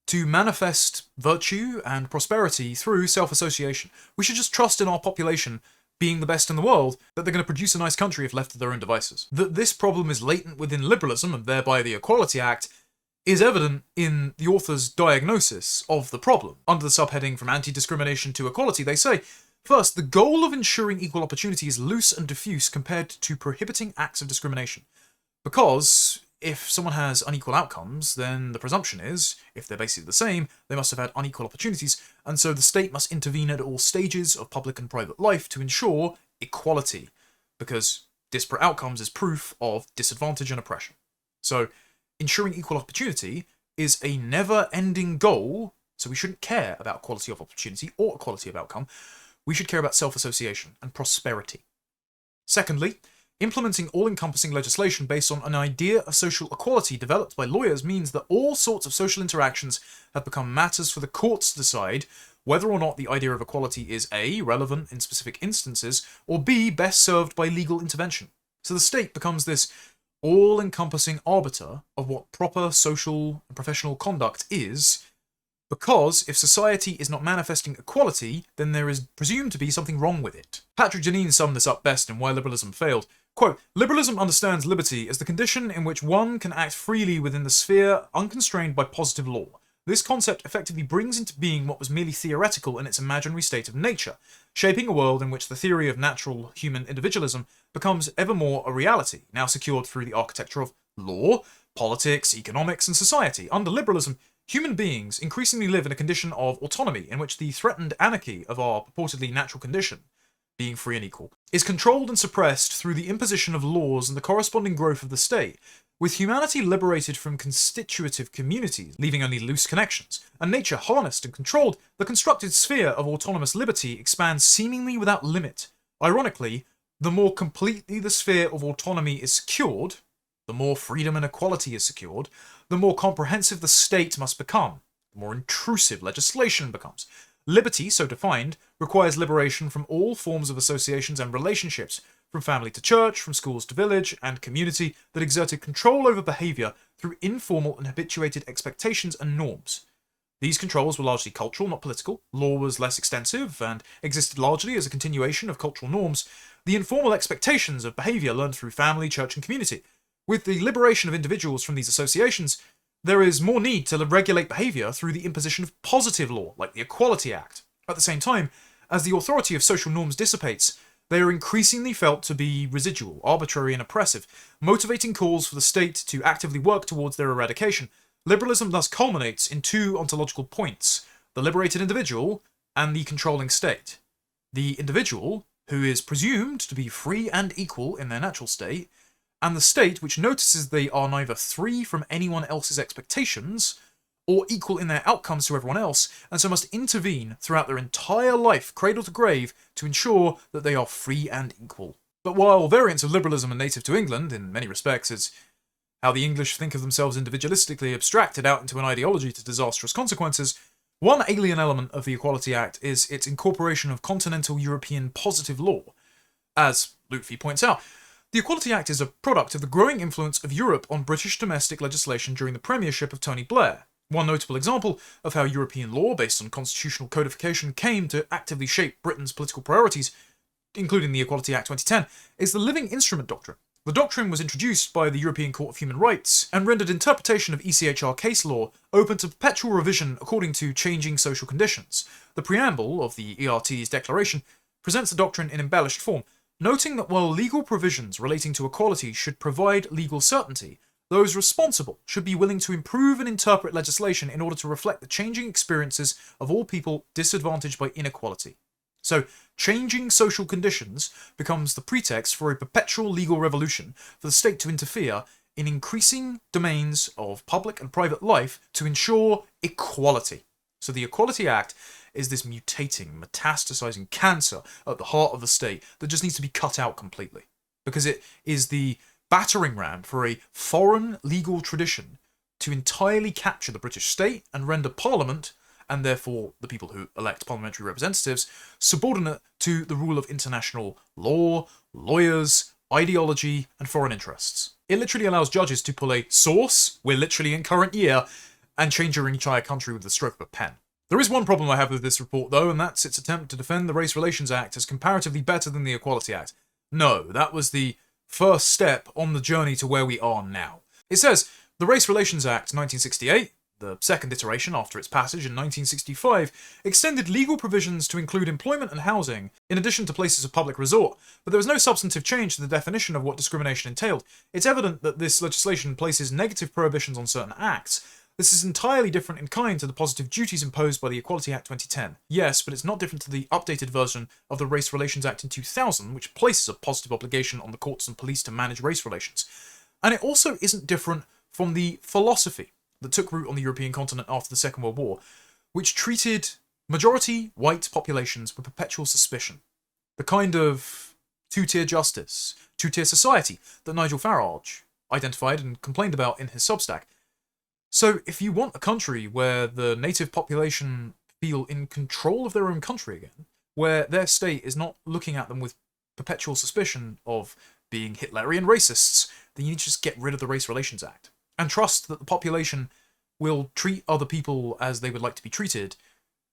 to manifest virtue and prosperity through self-association. We should just trust in our population being the best in the world, that they're going to produce a nice country if left to their own devices. That this problem is latent within liberalism, and thereby the Equality Act, is evident in the author's diagnosis of the problem. Under the subheading From Anti-Discrimination to Equality, they say, first, the goal of ensuring equal opportunity is loose and diffuse compared to prohibiting acts of discrimination. Because if someone has unequal outcomes, then the presumption is, if they're basically the same, they must have had unequal opportunities, and so the state must intervene at all stages of public and private life to ensure equality, because disparate outcomes is proof of disadvantage and oppression. So, ensuring equal opportunity is a never-ending goal, so we shouldn't care about equality of opportunity or equality of outcome. We should care about self-association and prosperity. Secondly, implementing all-encompassing legislation based on an idea of social equality developed by lawyers means that all sorts of social interactions have become matters for the courts to decide whether or not the idea of equality is A, relevant in specific instances, or B, best served by legal intervention. So the state becomes this all-encompassing arbiter of what proper social and professional conduct is, because if society is not manifesting equality, then there is presumed to be something wrong with it. Patrick Janine summed this up best in Why Liberalism Failed. Quote, liberalism understands liberty as the condition in which one can act freely within the sphere unconstrained by positive law. This concept effectively brings into being what was merely theoretical in its imaginary state of nature, shaping a world in which the theory of natural human individualism becomes ever more a reality, now secured through the architecture of law, politics, economics, and society. Under liberalism, human beings increasingly live in a condition of autonomy in which the threatened anarchy of our purportedly natural condition, being free and equal, is controlled and suppressed through the imposition of laws and the corresponding growth of the state, with humanity liberated from constitutive communities, leaving only loose connections, and nature harnessed and controlled. The constructed sphere of autonomous liberty expands seemingly without limit. Ironically, the more completely the sphere of autonomy is secured, the more freedom and equality is secured, the more comprehensive the state must become, the more intrusive legislation becomes. Liberty, so defined, requires liberation from all forms of associations and relationships, from family to church, from schools to village and community, that exerted control over behaviour through informal and habituated expectations and norms. These controls were largely cultural, not political. Law was less extensive and existed largely as a continuation of cultural norms. The informal expectations of behaviour learned through family, church and community. With the liberation of individuals from these associations, there is more need to regulate behaviour through the imposition of positive law, like the Equality Act. At the same time, as the authority of social norms dissipates, they are increasingly felt to be residual, arbitrary and oppressive, motivating calls for the state to actively work towards their eradication. Liberalism thus culminates in two ontological points: the liberated individual and the controlling state. The individual, who is presumed to be free and equal in their natural state, and the state which notices they are neither free from anyone else's expectations or equal in their outcomes to everyone else, and so must intervene throughout their entire life, cradle to grave, to ensure that they are free and equal. But while variants of liberalism are native to England, in many respects it's how the English think of themselves individualistically abstracted out into an ideology to disastrous consequences, one alien element of the Equality Act is its incorporation of continental European positive law. As Lutfi points out, the Equality Act is a product of the growing influence of Europe on British domestic legislation during the premiership of Tony Blair. One notable example of how European law, based on constitutional codification, came to actively shape Britain's political priorities including the Equality Act 2010, is the living instrument doctrine. The doctrine was introduced by the European Court of Human Rights and rendered interpretation of ECHR case law open to perpetual revision according to changing social conditions. The preamble of the ERT's declaration presents the doctrine in embellished form, noting that while legal provisions relating to equality should provide legal certainty, those responsible should be willing to improve and interpret legislation in order to reflect the changing experiences of all people disadvantaged by inequality. So, changing social conditions becomes the pretext for a perpetual legal revolution for the state to interfere in increasing domains of public and private life to ensure equality. So the Equality Act is this mutating, metastasizing cancer at the heart of the state that just needs to be cut out completely. Because it is the battering ram for a foreign legal tradition to entirely capture the British state and render Parliament, and therefore the people who elect parliamentary representatives, subordinate to the rule of international law, lawyers, ideology, and foreign interests. It literally allows judges to pull a source, we're literally in current year, and change your entire country with the stroke of a pen. There is one problem I have with this report though, and that's its attempt to defend the Race Relations Act as comparatively better than the Equality Act. No, that was the first step on the journey to where we are now. It says, the Race Relations Act 1968, the second iteration after its passage in 1965, extended legal provisions to include employment and housing, in addition to places of public resort, but there was no substantive change to the definition of what discrimination entailed. It's evident that this legislation places negative prohibitions on certain acts. This is entirely different in kind to the positive duties imposed by the Equality Act 2010. Yes, but it's not different to the updated version of the Race Relations Act in 2000, which places a positive obligation on the courts and police to manage race relations. And it also isn't different from the philosophy that took root on the European continent after the Second World War, which treated majority white populations with perpetual suspicion. The kind of two-tier justice, two-tier society that Nigel Farage identified and complained about in his Substack. So if you want a country where the native population feel in control of their own country again, where their state is not looking at them with perpetual suspicion of being Hitlerian racists, then you need to just get rid of the Race Relations Act. And trust that the population will treat other people as they would like to be treated,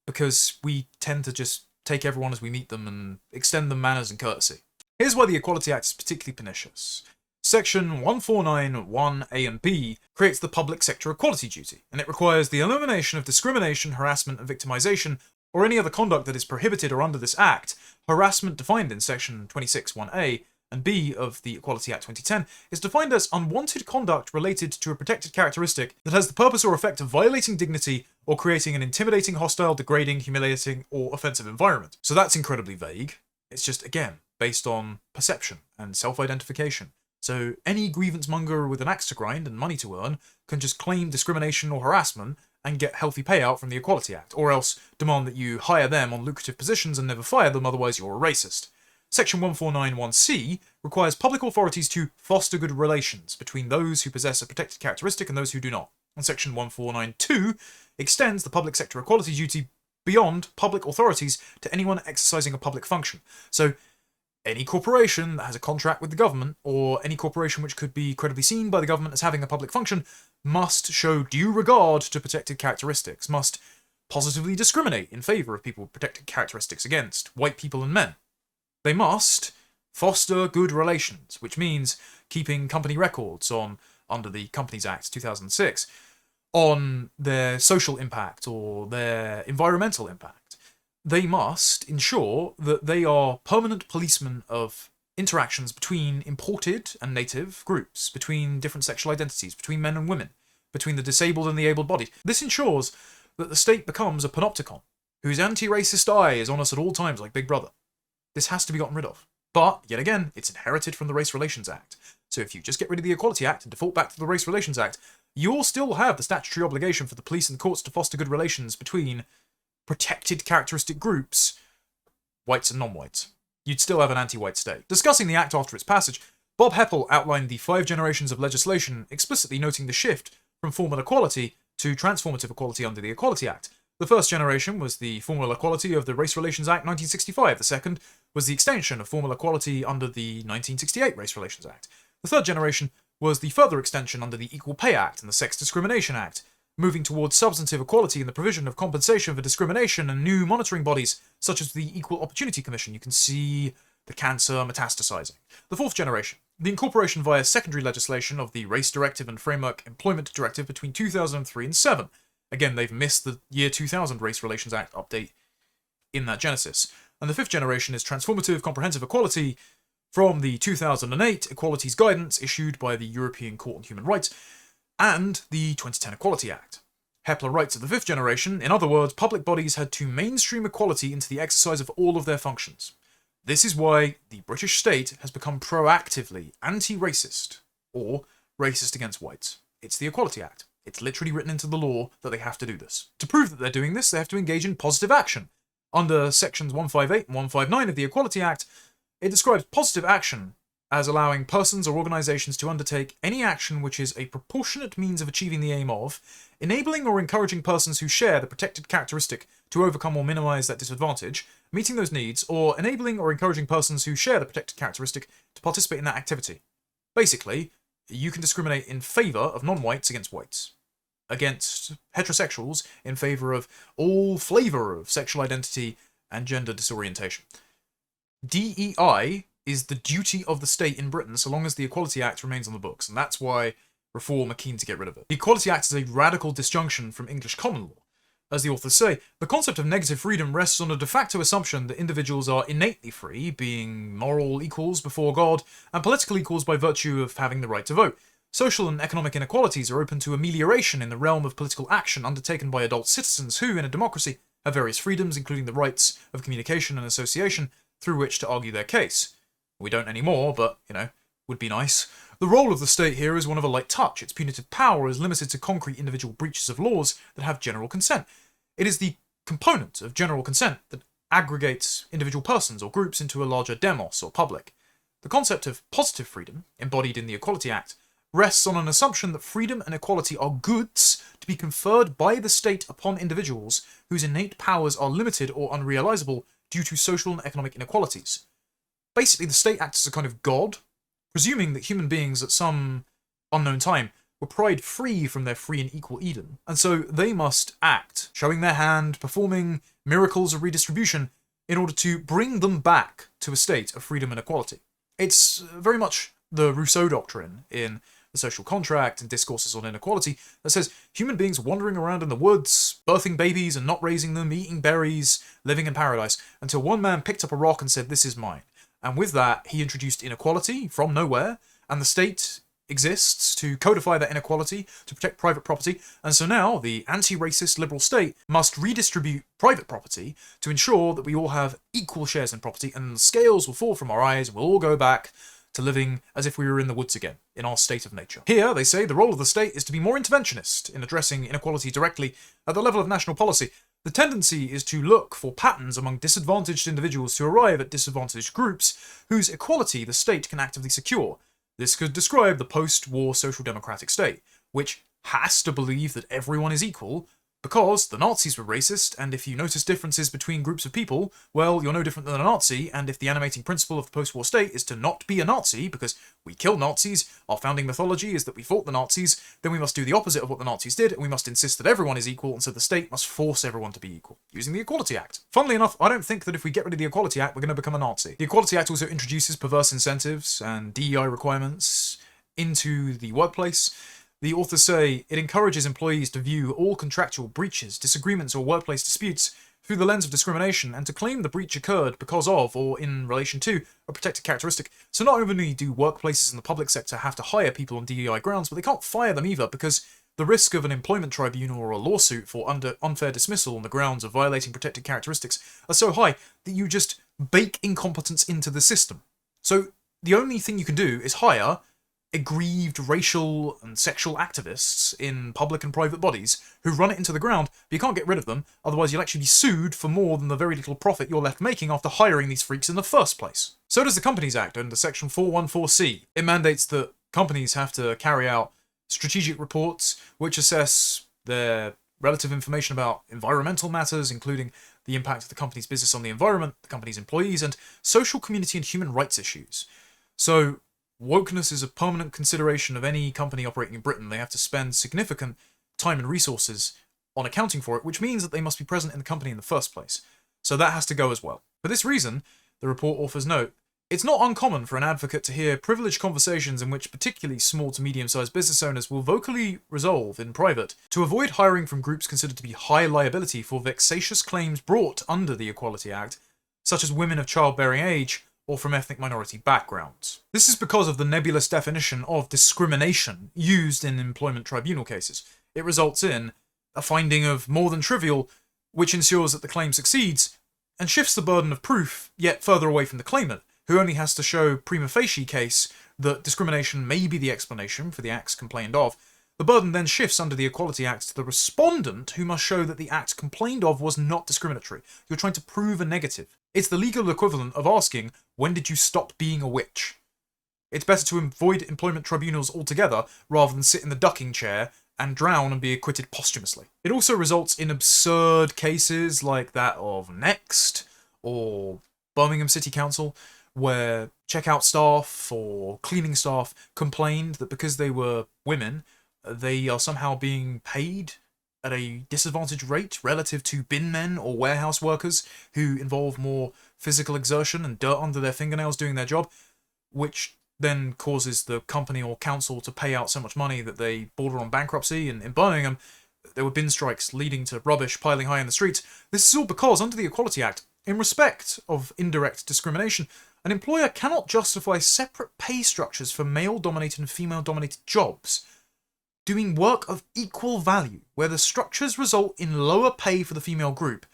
because we tend to just take everyone as we meet them and extend them manners and courtesy. Here's why the Equality Act is particularly pernicious. Section 149(1)(a) and (b) creates the public sector equality duty, and it requires the elimination of discrimination, harassment, and victimization, or any other conduct that is prohibited or under this Act. Harassment, defined in Section 26(1)(a) and (b) of the Equality Act 2010, is defined as unwanted conduct related to a protected characteristic that has the purpose or effect of violating dignity or creating an intimidating, hostile, degrading, humiliating, or offensive environment. So that's incredibly vague. It's just, again, based on perception and self-identification. So any grievance monger with an axe to grind and money to earn can just claim discrimination or harassment and get healthy payout from the Equality Act, or else demand that you hire them on lucrative positions and never fire them, otherwise you're a racist. Section 149(1)(c) requires public authorities to foster good relations between those who possess a protected characteristic and those who do not. And Section 149(2) extends the public sector equality duty beyond public authorities to anyone exercising a public function. So any corporation that has a contract with the government, or any corporation which could be credibly seen by the government as having a public function, must show due regard to protected characteristics, must positively discriminate in favour of people with protected characteristics against white people and men. They must foster good relations, which means keeping company records under the Companies Act 2006, on their social impact or their environmental impact. They must ensure that they are permanent policemen of interactions between imported and native groups, between different sexual identities, between men and women, between the disabled and the able-bodied. This ensures that the state becomes a panopticon, whose anti-racist eye is on us at all times like Big Brother. This has to be gotten rid of. But, yet again, it's inherited from the Race Relations Act. So if you just get rid of the Equality Act and default back to the Race Relations Act, you'll still have the statutory obligation for the police and the courts to foster good relations between protected characteristic groups, whites and non-whites. You'd still have an anti-white state. Discussing the Act after its passage, Bob Heppel outlined the 5 generations of legislation, explicitly noting the shift from formal equality to transformative equality under the Equality Act. The first generation was the formal equality of the Race Relations Act 1965. The second was the extension of formal equality under the 1968 Race Relations Act. The third generation was the further extension under the Equal Pay Act and the Sex Discrimination Act, moving towards substantive equality in the provision of compensation for discrimination and new monitoring bodies, such as the Equal Opportunity Commission. You can see the cancer metastasizing. The fourth generation. The incorporation via secondary legislation of the Race Directive and Framework Employment Directive between 2003 and 7. Again, they've missed the year 2000 Race Relations Act update in that genesis. And the fifth generation is transformative comprehensive equality from the 2008 Equalities Guidance issued by the European Court on Human Rights and the 2010 Equality Act. Hepler writes of the fifth generation, in other words, public bodies had to mainstream equality into the exercise of all of their functions. This is why the British state has become proactively anti-racist, or racist against whites. It's the Equality Act. It's literally written into the law that they have to do this. To prove that they're doing this, they have to engage in positive action. Under sections 158 and 159 of the Equality Act, it describes positive action as allowing persons or organisations to undertake any action which is a proportionate means of achieving the aim of enabling or encouraging persons who share the protected characteristic to overcome or minimise that disadvantage, meeting those needs, or enabling or encouraging persons who share the protected characteristic to participate in that activity. Basically, you can discriminate in favour of non-whites against whites, against heterosexuals in favour of all flavour of sexual identity and gender disorientation. DEI is the duty of the state in Britain so long as the Equality Act remains on the books, and that's why Reform are keen to get rid of it. The Equality Act is a radical disjunction from English common law. As the authors say, the concept of negative freedom rests on a de facto assumption that individuals are innately free, being moral equals before God, and political equals by virtue of having the right to vote. Social and economic inequalities are open to amelioration in the realm of political action undertaken by adult citizens who, in a democracy, have various freedoms, including the rights of communication and association, through which to argue their case. We don't anymore, but, would be nice. The role of the state here is one of a light touch. Its punitive power is limited to concrete individual breaches of laws that have general consent. It is the component of general consent that aggregates individual persons or groups into a larger demos or public. The concept of positive freedom, embodied in the Equality Act, rests on an assumption that freedom and equality are goods to be conferred by the state upon individuals whose innate powers are limited or unrealizable due to social and economic inequalities. Basically, the state acts as a kind of god, presuming that human beings at some unknown time were pried free from their free and equal Eden, and so they must act, showing their hand, performing miracles of redistribution, in order to bring them back to a state of freedom and equality. It's very much the Rousseau doctrine in The Social Contract and Discourses on Inequality that says human beings wandering around in the woods, birthing babies and not raising them, eating berries, living in paradise, until one man picked up a rock and said, "This is mine." And with that, he introduced inequality from nowhere, and the state exists to codify that inequality, to protect private property, and so now the anti-racist liberal state must redistribute private property to ensure that we all have equal shares in property, and the scales will fall from our eyes, and we'll all go back to living as if we were in the woods again, in our state of nature. Here, they say, the role of the state is to be more interventionist in addressing inequality directly at the level of national policy. The tendency is to look for patterns among disadvantaged individuals to arrive at disadvantaged groups whose equality the state can actively secure. This could describe the post-war social democratic state, which has to believe that everyone is equal, because the Nazis were racist, and if you notice differences between groups of people, well, you're no different than a Nazi, and if the animating principle of the post-war state is to not be a Nazi, because we kill Nazis, our founding mythology is that we fought the Nazis, then we must do the opposite of what the Nazis did, and we must insist that everyone is equal, and so the state must force everyone to be equal, using the Equality Act. Funnily enough, I don't think that if we get rid of the Equality Act, we're going to become a Nazi. The Equality Act also introduces perverse incentives and DEI requirements into the workplace. The authors say it encourages employees to view all contractual breaches, disagreements, or workplace disputes through the lens of discrimination, and to claim the breach occurred because of, or in relation to, a protected characteristic. So not only do workplaces in the public sector have to hire people on DEI grounds, but they can't fire them either, because the risk of an employment tribunal or a lawsuit for unfair dismissal on the grounds of violating protected characteristics are so high that you just bake incompetence into the system. So the only thing you can do is hire aggrieved racial and sexual activists in public and private bodies who run it into the ground, but you can't get rid of them, otherwise you'll actually be sued for more than the very little profit you're left making after hiring these freaks in the first place. So does the Companies Act under Section 414C. It mandates that companies have to carry out strategic reports which assess their relative information about environmental matters, including the impact of the company's business on the environment, the company's employees, and social, community, and human rights issues. So wokeness is a permanent consideration of any company operating in Britain. They have to spend significant time and resources on accounting for it, which means that they must be present in the company in the first place. So that has to go as well. For this reason, the report authors note, It's not uncommon for an advocate to hear privileged conversations in which particularly small to medium-sized business owners will vocally resolve in private to avoid hiring from groups considered to be high liability for vexatious claims brought under the Equality Act, such as women of childbearing age or from ethnic minority backgrounds. This is because of the nebulous definition of discrimination used in employment tribunal cases. It results in a finding of more than trivial, which ensures that the claim succeeds, and shifts the burden of proof yet further away from the claimant, who only has to show prima facie case that discrimination may be the explanation for the acts complained of. The burden then shifts under the Equality Act to the respondent, who must show that the act complained of was not discriminatory. You're trying to prove a negative. It's the legal equivalent of asking, when did you stop being a witch? It's better to avoid employment tribunals altogether rather than sit in the ducking chair and drown and be acquitted posthumously. It also results in absurd cases like that of Next or Birmingham City Council, where checkout staff or cleaning staff complained that because they were women, they are somehow being paid at a disadvantaged rate relative to bin men or warehouse workers who involve more physical exertion and dirt under their fingernails doing their job, which then causes the company or council to pay out so much money that they border on bankruptcy. And in Birmingham, there were bin strikes leading to rubbish piling high in the streets. This is all because, under the Equality Act, in respect of indirect discrimination, an employer cannot justify separate pay structures for male-dominated and female-dominated jobs, doing work of equal value, where the structures result in lower pay for the female group.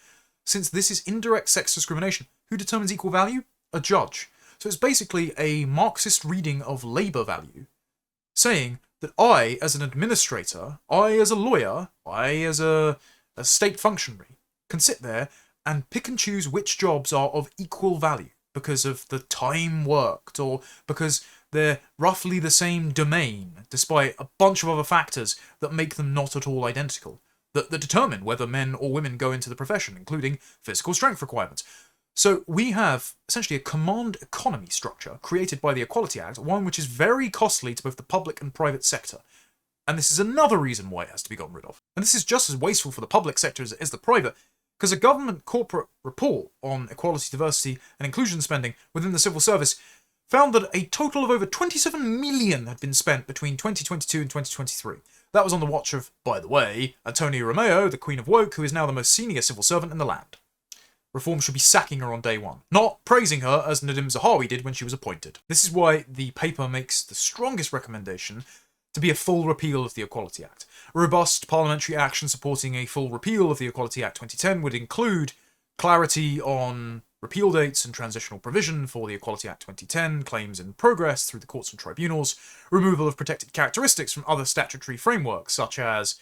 Since this is indirect sex discrimination, who determines equal value? A judge. So it's basically a Marxist reading of labour value, saying that I, as an administrator, I, as a lawyer, I, as a state functionary, can sit there and pick and choose which jobs are of equal value because of the time worked, or because they're roughly the same domain, despite a bunch of other factors that make them not at all identical, that determine whether men or women go into the profession, including physical strength requirements. So we have essentially a command economy structure created by the Equality Act, one which is very costly to both the public and private sector. And this is another reason why it has to be gotten rid of. And this is just as wasteful for the public sector as it is the private, because a government corporate report on equality, diversity and inclusion spending within the civil service found that a total of over 27 million had been spent between 2022 and 2023. That was on the watch of, by the way, Antonia Romeo, the Queen of Woke, who is now the most senior civil servant in the land. Reform should be sacking her on day one, not praising her as Nadim Zahawi did when she was appointed. This is why the paper makes the strongest recommendation to be a full repeal of the Equality Act. A robust parliamentary action supporting a full repeal of the Equality Act 2010 would include clarity on repeal dates and transitional provision for the Equality Act 2010, claims in progress through the courts and tribunals, removal of protected characteristics from other statutory frameworks, such as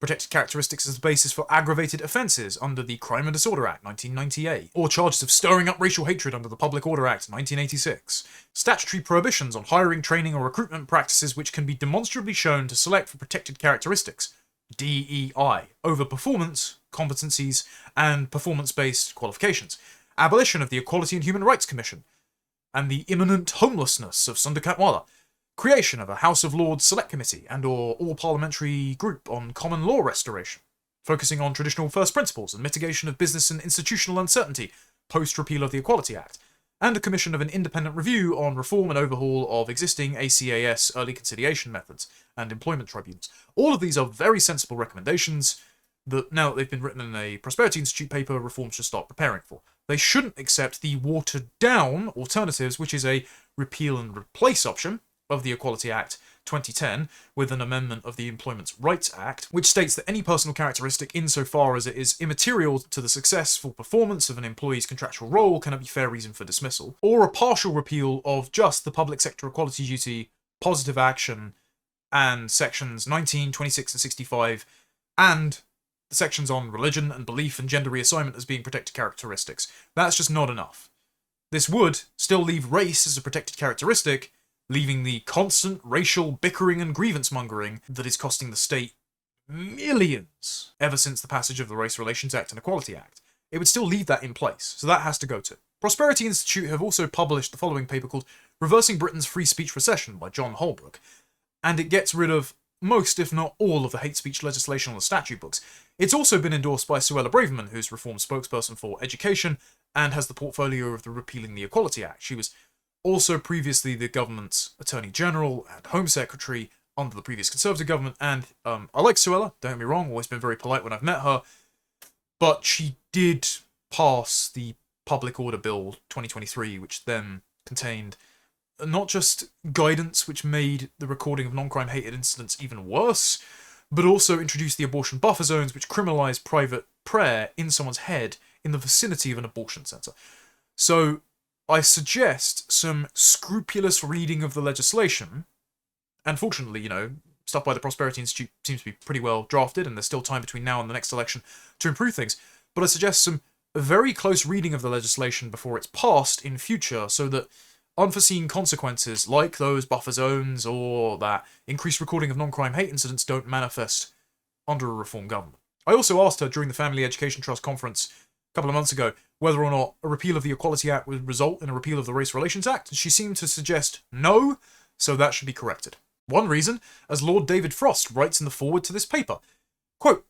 protected characteristics as the basis for aggravated offences under the Crime and Disorder Act 1998, or charges of stirring up racial hatred under the Public Order Act 1986, statutory prohibitions on hiring, training or recruitment practices which can be demonstrably shown to select for protected characteristics, DEI, over performance, competencies and performance-based qualifications, abolition of the Equality and Human Rights Commission, and the imminent homelessness of Sundakatwala, creation of a House of Lords Select Committee and/or all-parliamentary group on common law restoration, focusing on traditional first principles and mitigation of business and institutional uncertainty post-repeal of the Equality Act, and a commission of an independent review on reform and overhaul of existing ACAS early conciliation methods and employment tribunals. All of these are very sensible recommendations that, now that they've been written in a Prosperity Institute paper, reform should start preparing for. They shouldn't accept the watered-down alternatives, which is a repeal and replace option of the Equality Act 2010 with an amendment of the Employment Rights Act, which states that any personal characteristic insofar as it is immaterial to the successful performance of an employee's contractual role cannot be fair reason for dismissal, or a partial repeal of just the public sector equality duty, positive action, and sections 19, 26 and 65, and the sections on religion and belief and gender reassignment as being protected characteristics. That's just not enough. This would still leave race as a protected characteristic, leaving the constant racial bickering and grievance-mongering that is costing the state millions ever since the passage of the Race Relations Act and Equality Act. It would still leave that in place, so that has to go too. Prosperity Institute have also published the following paper called Reversing Britain's Free Speech Recession by John Holbrook, and it gets rid of most, if not all, of the hate speech legislation on the statute books. It's also been endorsed by Suella Braverman, who's Reform spokesperson for education, and has the portfolio of the Repealing the Equality Act. She was Also previously the government's Attorney General and Home Secretary under the previous Conservative government, and I like Suella, don't get me wrong, always been very polite when I've met her, but she did pass the Public Order Bill 2023, which then contained not just guidance which made the recording of non-crime hated incidents even worse, but also introduced the abortion buffer zones, which criminalised private prayer in someone's head in the vicinity of an abortion centre. So I suggest some scrupulous reading of the legislation, and fortunately, you know, stuff by the Prosperity Institute seems to be pretty well drafted, and there's still time between now and the next election to improve things, but I suggest some very close reading of the legislation before it's passed in future, so that unforeseen consequences like those buffer zones or that increased recording of non-crime hate incidents don't manifest under a reform government. I also asked her during the Family Education Trust conference a couple of months ago whether or not a repeal of the Equality Act would result in a repeal of the Race Relations Act, and she seemed to suggest no, so that should be corrected. One reason, as Lord David Frost writes in the foreword to this paper, quote,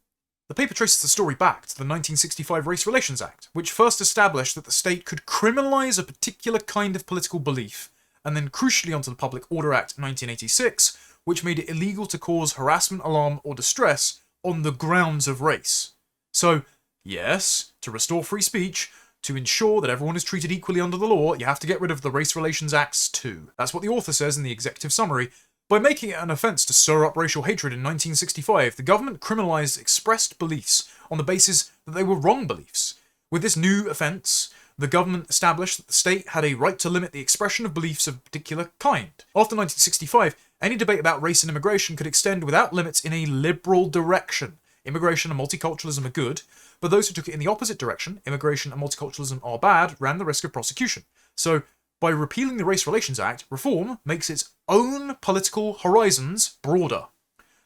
"The paper traces the story back to the 1965 Race Relations Act, which first established that the state could criminalise a particular kind of political belief, and then crucially onto the Public Order Act 1986, which made it illegal to cause harassment, alarm, or distress on the grounds of race. So, yes, to restore free speech, to ensure that everyone is treated equally under the law, you have to get rid of the Race Relations Acts too." That's what the author says in the executive summary. By making it an offence to stir up racial hatred in 1965, the government criminalised expressed beliefs on the basis that they were wrong beliefs. With this new offence, the government established that the state had a right to limit the expression of beliefs of a particular kind. After 1965, any debate about race and immigration could extend without limits in a liberal direction. Immigration and multiculturalism are good, but those who took it in the opposite direction, immigration and multiculturalism are bad, ran the risk of prosecution. So, by repealing the Race Relations Act, reform makes its own political horizons broader.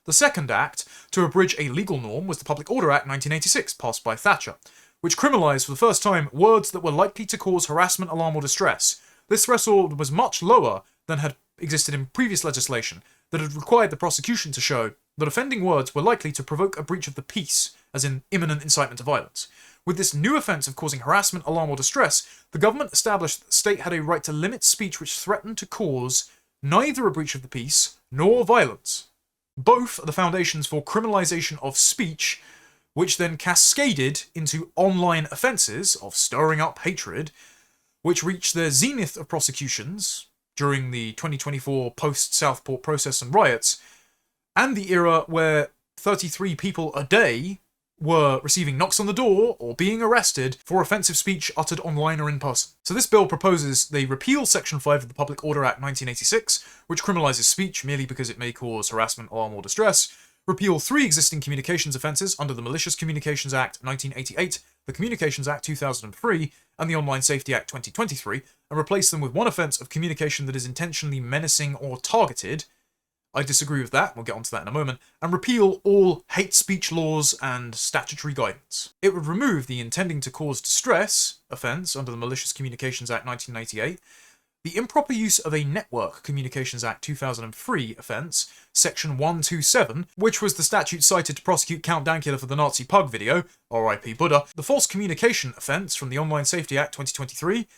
The second act to abridge a legal norm was the Public Order Act 1986, passed by Thatcher, which criminalised for the first time words that were likely to cause harassment, alarm, or distress. This threshold was much lower than had existed in previous legislation that had required the prosecution to show that offending words were likely to provoke a breach of the peace, as in imminent incitement to violence. With this new offence of causing harassment, alarm, or distress, the government established that the state had a right to limit speech which threatened to cause neither a breach of the peace nor violence. Both are the foundations for criminalisation of speech, which then cascaded into online offences of stirring up hatred, which reached their zenith of prosecutions during the 2024 post-Southport process and riots, and the era where 33 people a day were receiving knocks on the door or being arrested for offensive speech uttered online or in person. So this bill proposes they repeal Section 5 of the Public Order Act 1986, which criminalises speech merely because it may cause harassment, alarm, or distress, repeal 3 existing communications offences under the Malicious Communications Act 1988, the Communications Act 2003, and the Online Safety Act 2023, and replace them with one offence of communication that is intentionally menacing or targeted. I disagree with that, we'll get onto that in a moment, and repeal all hate speech laws and statutory guidance. It would remove the intending to cause distress offence under the Malicious Communications Act 1988, the improper use of a network Communications Act 2003 offence, section 127, which was the statute cited to prosecute Count Dankula for the Nazi pug video, R.I.P. Buddha, the false communication offence from the Online Safety Act 2023,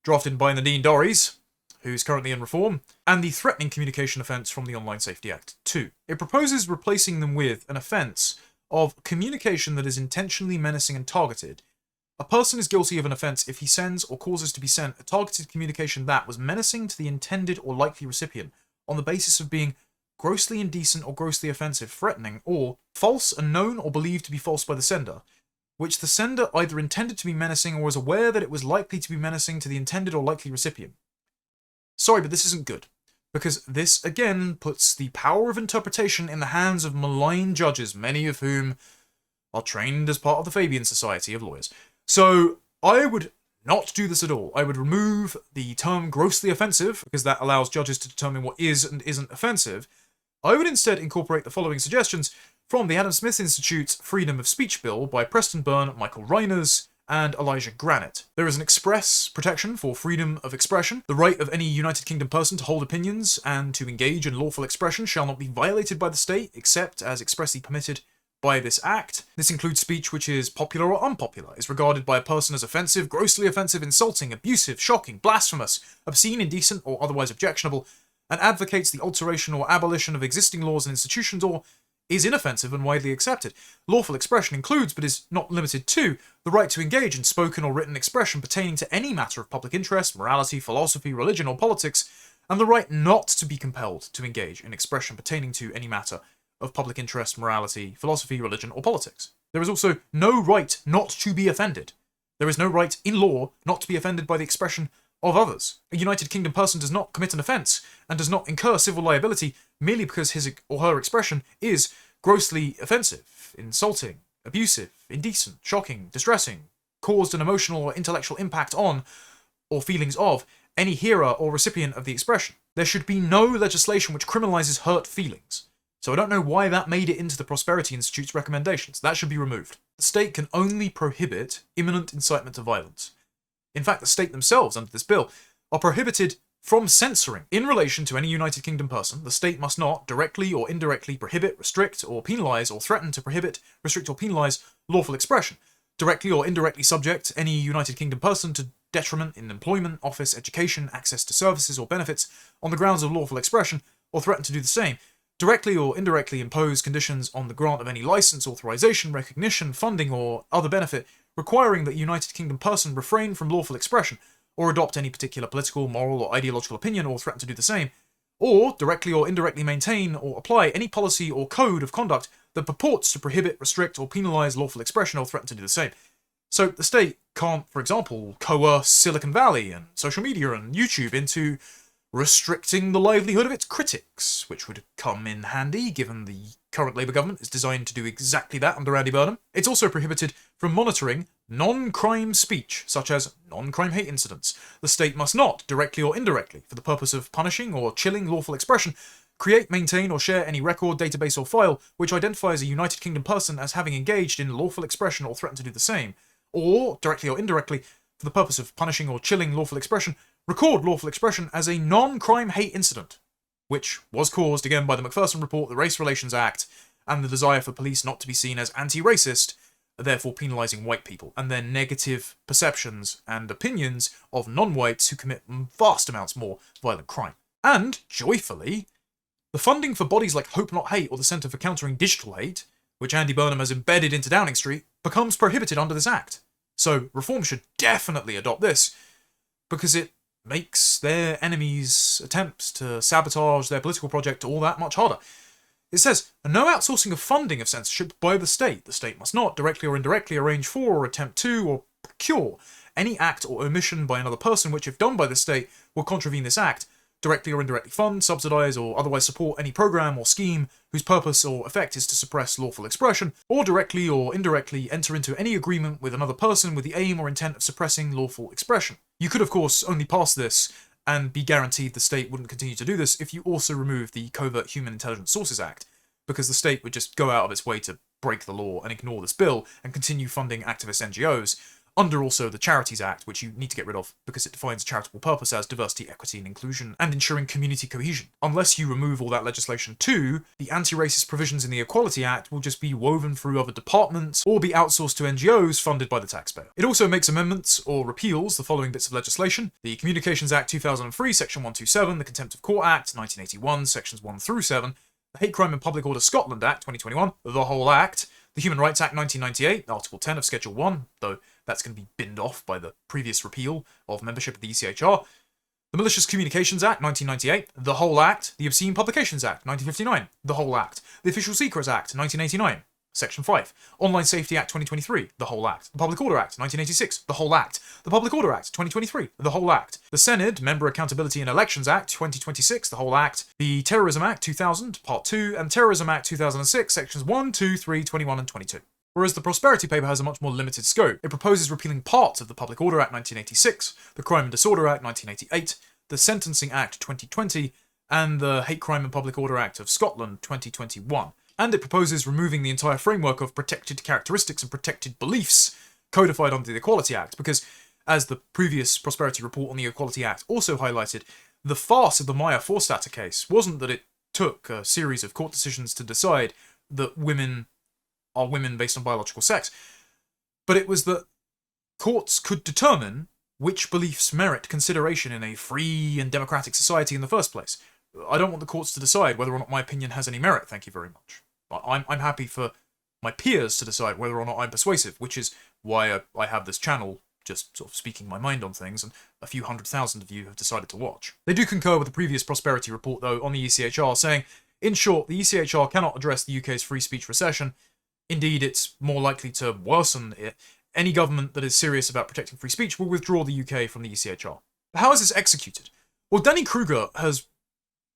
drafted by Nadine Dorries, who's currently in reform, and the threatening communication offence from the Online Safety Act 2. It proposes replacing them with an offence of communication that is intentionally menacing and targeted. A person is guilty of an offence if he sends or causes to be sent a targeted communication that was menacing to the intended or likely recipient on the basis of being grossly indecent or grossly offensive, threatening, or false and known or believed to be false by the sender, which the sender either intended to be menacing or was aware that it was likely to be menacing to the intended or likely recipient. Sorry, but this isn't good, because this, again, puts the power of interpretation in the hands of malign judges, many of whom are trained as part of the Fabian Society of Lawyers. So, I would not do this at all. I would remove the term grossly offensive, because that allows judges to determine what is and isn't offensive. I would instead incorporate the following suggestions from the Adam Smith Institute's Freedom of Speech Bill by Preston Byrne, Michael Reiners, and Elijah Granite. There is an express protection for freedom of expression. The right of any United Kingdom person to hold opinions and to engage in lawful expression shall not be violated by the state, except as expressly permitted by this act. This includes speech which is popular or unpopular, is regarded by a person as offensive, grossly offensive, insulting, abusive, shocking, blasphemous, obscene, indecent, or otherwise objectionable, and advocates the alteration or abolition of existing laws and institutions, or is inoffensive and widely accepted. Lawful expression includes, but is not limited to, the right to engage in spoken or written expression pertaining to any matter of public interest, morality, philosophy, religion, or politics, and the right not to be compelled to engage in expression pertaining to any matter of public interest, morality, philosophy, religion, or politics. There is also no right not to be offended. There is no right in law not to be offended by the expression of others. A United Kingdom person does not commit an offence and does not incur civil liability merely because his or her expression is grossly offensive, insulting, abusive, indecent, shocking, distressing, caused an emotional or intellectual impact on, or feelings of, any hearer or recipient of the expression. There should be no legislation which criminalises hurt feelings. So I don't know why that made it into the Prosperity Institute's recommendations. That should be removed. The state can only prohibit imminent incitement to violence. In fact, the state themselves, under this bill, are prohibited from censoring. In relation to any United Kingdom person, the state must not, directly or indirectly, prohibit, restrict, or penalise, or threaten to prohibit, restrict, or penalise lawful expression. Directly or indirectly subject any United Kingdom person to detriment in employment, office, education, access to services or benefits on the grounds of lawful expression, or threaten to do the same. Directly or indirectly impose conditions on the grant of any licence, authorisation, recognition, funding, or other benefit requiring that a United Kingdom person refrain from lawful expression, or adopt any particular political, moral, or ideological opinion, or threaten to do the same. Or directly or indirectly maintain or apply any policy or code of conduct that purports to prohibit, restrict, or penalise lawful expression, or threaten to do the same. So the state can't, for example, coerce Silicon Valley and social media and YouTube into restricting the livelihood of its critics, which would come in handy given the current Labour government is designed to do exactly that under Andy Burnham. It's also prohibited from monitoring non-crime speech, such as non-crime hate incidents. The state must not, directly or indirectly, for the purpose of punishing or chilling lawful expression, create, maintain, or share any record, database, or file which identifies a United Kingdom person as having engaged in lawful expression or threatened to do the same, or, directly or indirectly, for the purpose of punishing or chilling lawful expression, record lawful expression as a non-crime hate incident, which was caused, again, by the Macpherson Report, the Race Relations Act, and the desire for police not to be seen as anti-racist, therefore penalising white people, and their negative perceptions and opinions of non-whites who commit vast amounts more violent crime. And, joyfully, the funding for bodies like Hope Not Hate or the Centre for Countering Digital Hate, which Andy Burnham has embedded into Downing Street, becomes prohibited under this act. So Reform should definitely adopt this, because it makes their enemies' attempts to sabotage their political project all that much harder. It says, no outsourcing of funding of censorship by the state. The state must not, directly or indirectly, arrange for or attempt to or procure any act or omission by another person which, if done by the state, will contravene this act, directly or indirectly fund, subsidise, or otherwise support any programme or scheme whose purpose or effect is to suppress lawful expression, or directly or indirectly enter into any agreement with another person with the aim or intent of suppressing lawful expression. You could, of course, only pass this and be guaranteed the state wouldn't continue to do this if you also remove the Covert Human Intelligence Sources Act, because the state would just go out of its way to break the law and ignore this bill and continue funding activist NGOs, under also the Charities Act, which you need to get rid of because it defines charitable purpose as diversity, equity and inclusion, and ensuring community cohesion. Unless you remove all that legislation too, the anti-racist provisions in the Equality Act will just be woven through other departments or be outsourced to NGOs funded by the taxpayer. It also makes amendments or repeals the following bits of legislation: the Communications Act 2003, Section 127, the Contempt of Court Act 1981, Sections 1 through 7, the Hate Crime and Public Order Scotland Act 2021, the whole Act, the Human Rights Act 1998, Article 10 of Schedule 1, though that's going to be binned off by the previous repeal of membership of the ECHR, the Malicious Communications Act 1998, the whole Act, the Obscene Publications Act 1959, the whole Act, the Official Secrets Act 1989, Section 5, Online Safety Act 2023, the whole Act, the Public Order Act 1986, the whole Act, the Public Order Act 2023, the whole Act, the Senedd Member Accountability in Elections Act 2026, the whole Act, the Terrorism Act 2000, Part 2, and Terrorism Act 2006, Sections 1, 2, 3, 21 and 22. Whereas the Prosperity paper has a much more limited scope. It proposes repealing parts of the Public Order Act 1986, the Crime and Disorder Act 1988, the Sentencing Act 2020, and the Hate Crime and Public Order Act of Scotland 2021. And it proposes removing the entire framework of protected characteristics and protected beliefs codified under the Equality Act, because, as the previous Prosperity report on the Equality Act also highlighted, the farce of the Maya Forstater case wasn't that it took a series of court decisions to decide that women are women based on biological sex. But it was that courts could determine which beliefs merit consideration in a free and democratic society in the first place. I don't want the courts to decide whether or not my opinion has any merit, thank you very much. I'm happy for my peers to decide whether or not I'm persuasive, which is why I have this channel just sort of speaking my mind on things, and a few 100,000 of you have decided to watch. They do concur with the previous prosperity report, though, on the ECHR, saying, in short, the ECHR cannot address the UK's free speech recession. Indeed, it's more likely to worsen it. Any government that is serious about protecting free speech will withdraw the UK from the ECHR. But how is this executed? Well, Danny Kruger has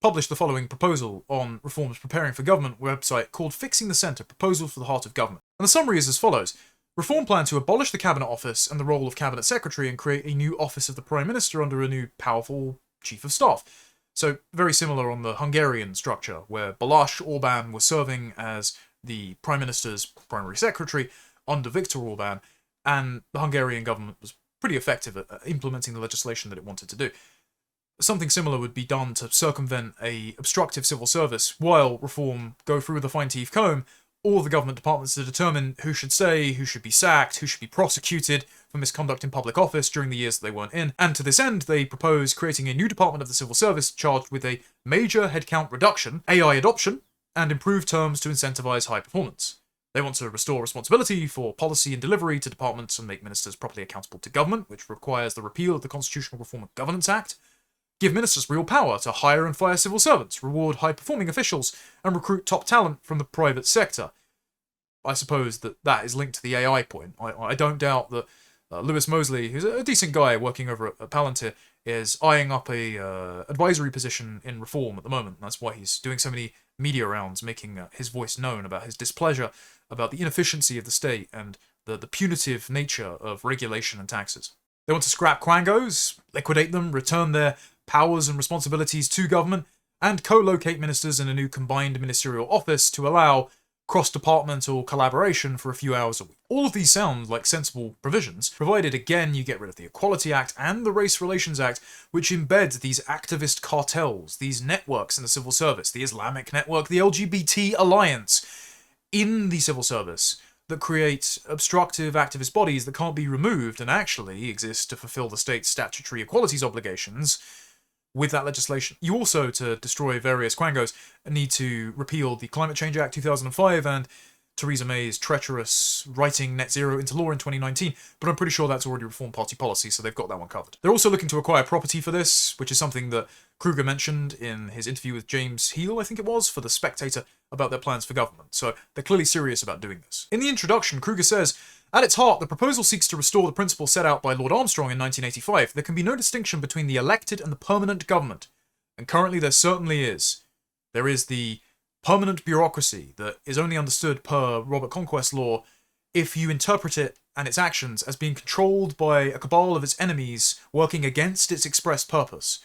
published the following proposal on Reform's Preparing for Government website called Fixing the Centre, Proposals for the Heart of Government. And the summary is as follows. Reform plan to abolish the Cabinet Office and the role of Cabinet Secretary and create a new Office of the Prime Minister under a new powerful Chief of Staff. So, very similar on the Hungarian structure, where Balázs Orbán was serving as the Prime Minister's Primary Secretary under Viktor Orbán, and the Hungarian government was pretty effective at implementing the legislation that it wanted to do. Something similar would be done to circumvent an obstructive civil service, while Reform go through with a fine-tooth comb all the government departments to determine who should stay, who should be sacked, who should be prosecuted for misconduct in public office during the years that they weren't in. And to this end, they propose creating a new department of the civil service charged with a major headcount reduction, AI adoption, and improved terms to incentivise high performance. They want to restore responsibility for policy and delivery to departments and make ministers properly accountable to government, which requires the repeal of the Constitutional Reform and Governance Act, give ministers real power to hire and fire civil servants, reward high-performing officials, and recruit top talent from the private sector. I suppose that is linked to the AI point. I don't doubt that Lewis Mosley, who's a decent guy working over at Palantir, is eyeing up a advisory position in Reform at the moment. That's why he's doing so many media rounds, making his voice known about his displeasure about the inefficiency of the state and the punitive nature of regulation and taxes. They want to scrap quangos, liquidate them, return their powers and responsibilities to government, and co-locate ministers in a new combined ministerial office to allow cross-departmental collaboration for a few hours a week. All of these sound like sensible provisions, provided again you get rid of the Equality Act and the Race Relations Act, which embeds these activist cartels, these networks in the civil service, the Islamic network, the LGBT alliance, in the civil service, that create obstructive activist bodies that can't be removed and actually exist to fulfill the state's statutory equalities obligations with that legislation. You also, to destroy various quangos, need to repeal the Climate Change Act 2005 and Theresa May's treacherous writing net zero into law in 2019, but I'm pretty sure that's already Reform Party policy, so they've got that one covered. They're also looking to acquire property for this, which is something that Kruger mentioned in his interview with James Heal, I think it was, for The Spectator, about their plans for government, so they're clearly serious about doing this. In the introduction, Kruger says, at its heart, the proposal seeks to restore the principle set out by Lord Armstrong in 1985. There can be no distinction between the elected and the permanent government, and currently there certainly is. There is the permanent bureaucracy that is only understood per Robert Conquest law if you interpret it and its actions as being controlled by a cabal of its enemies working against its express purpose,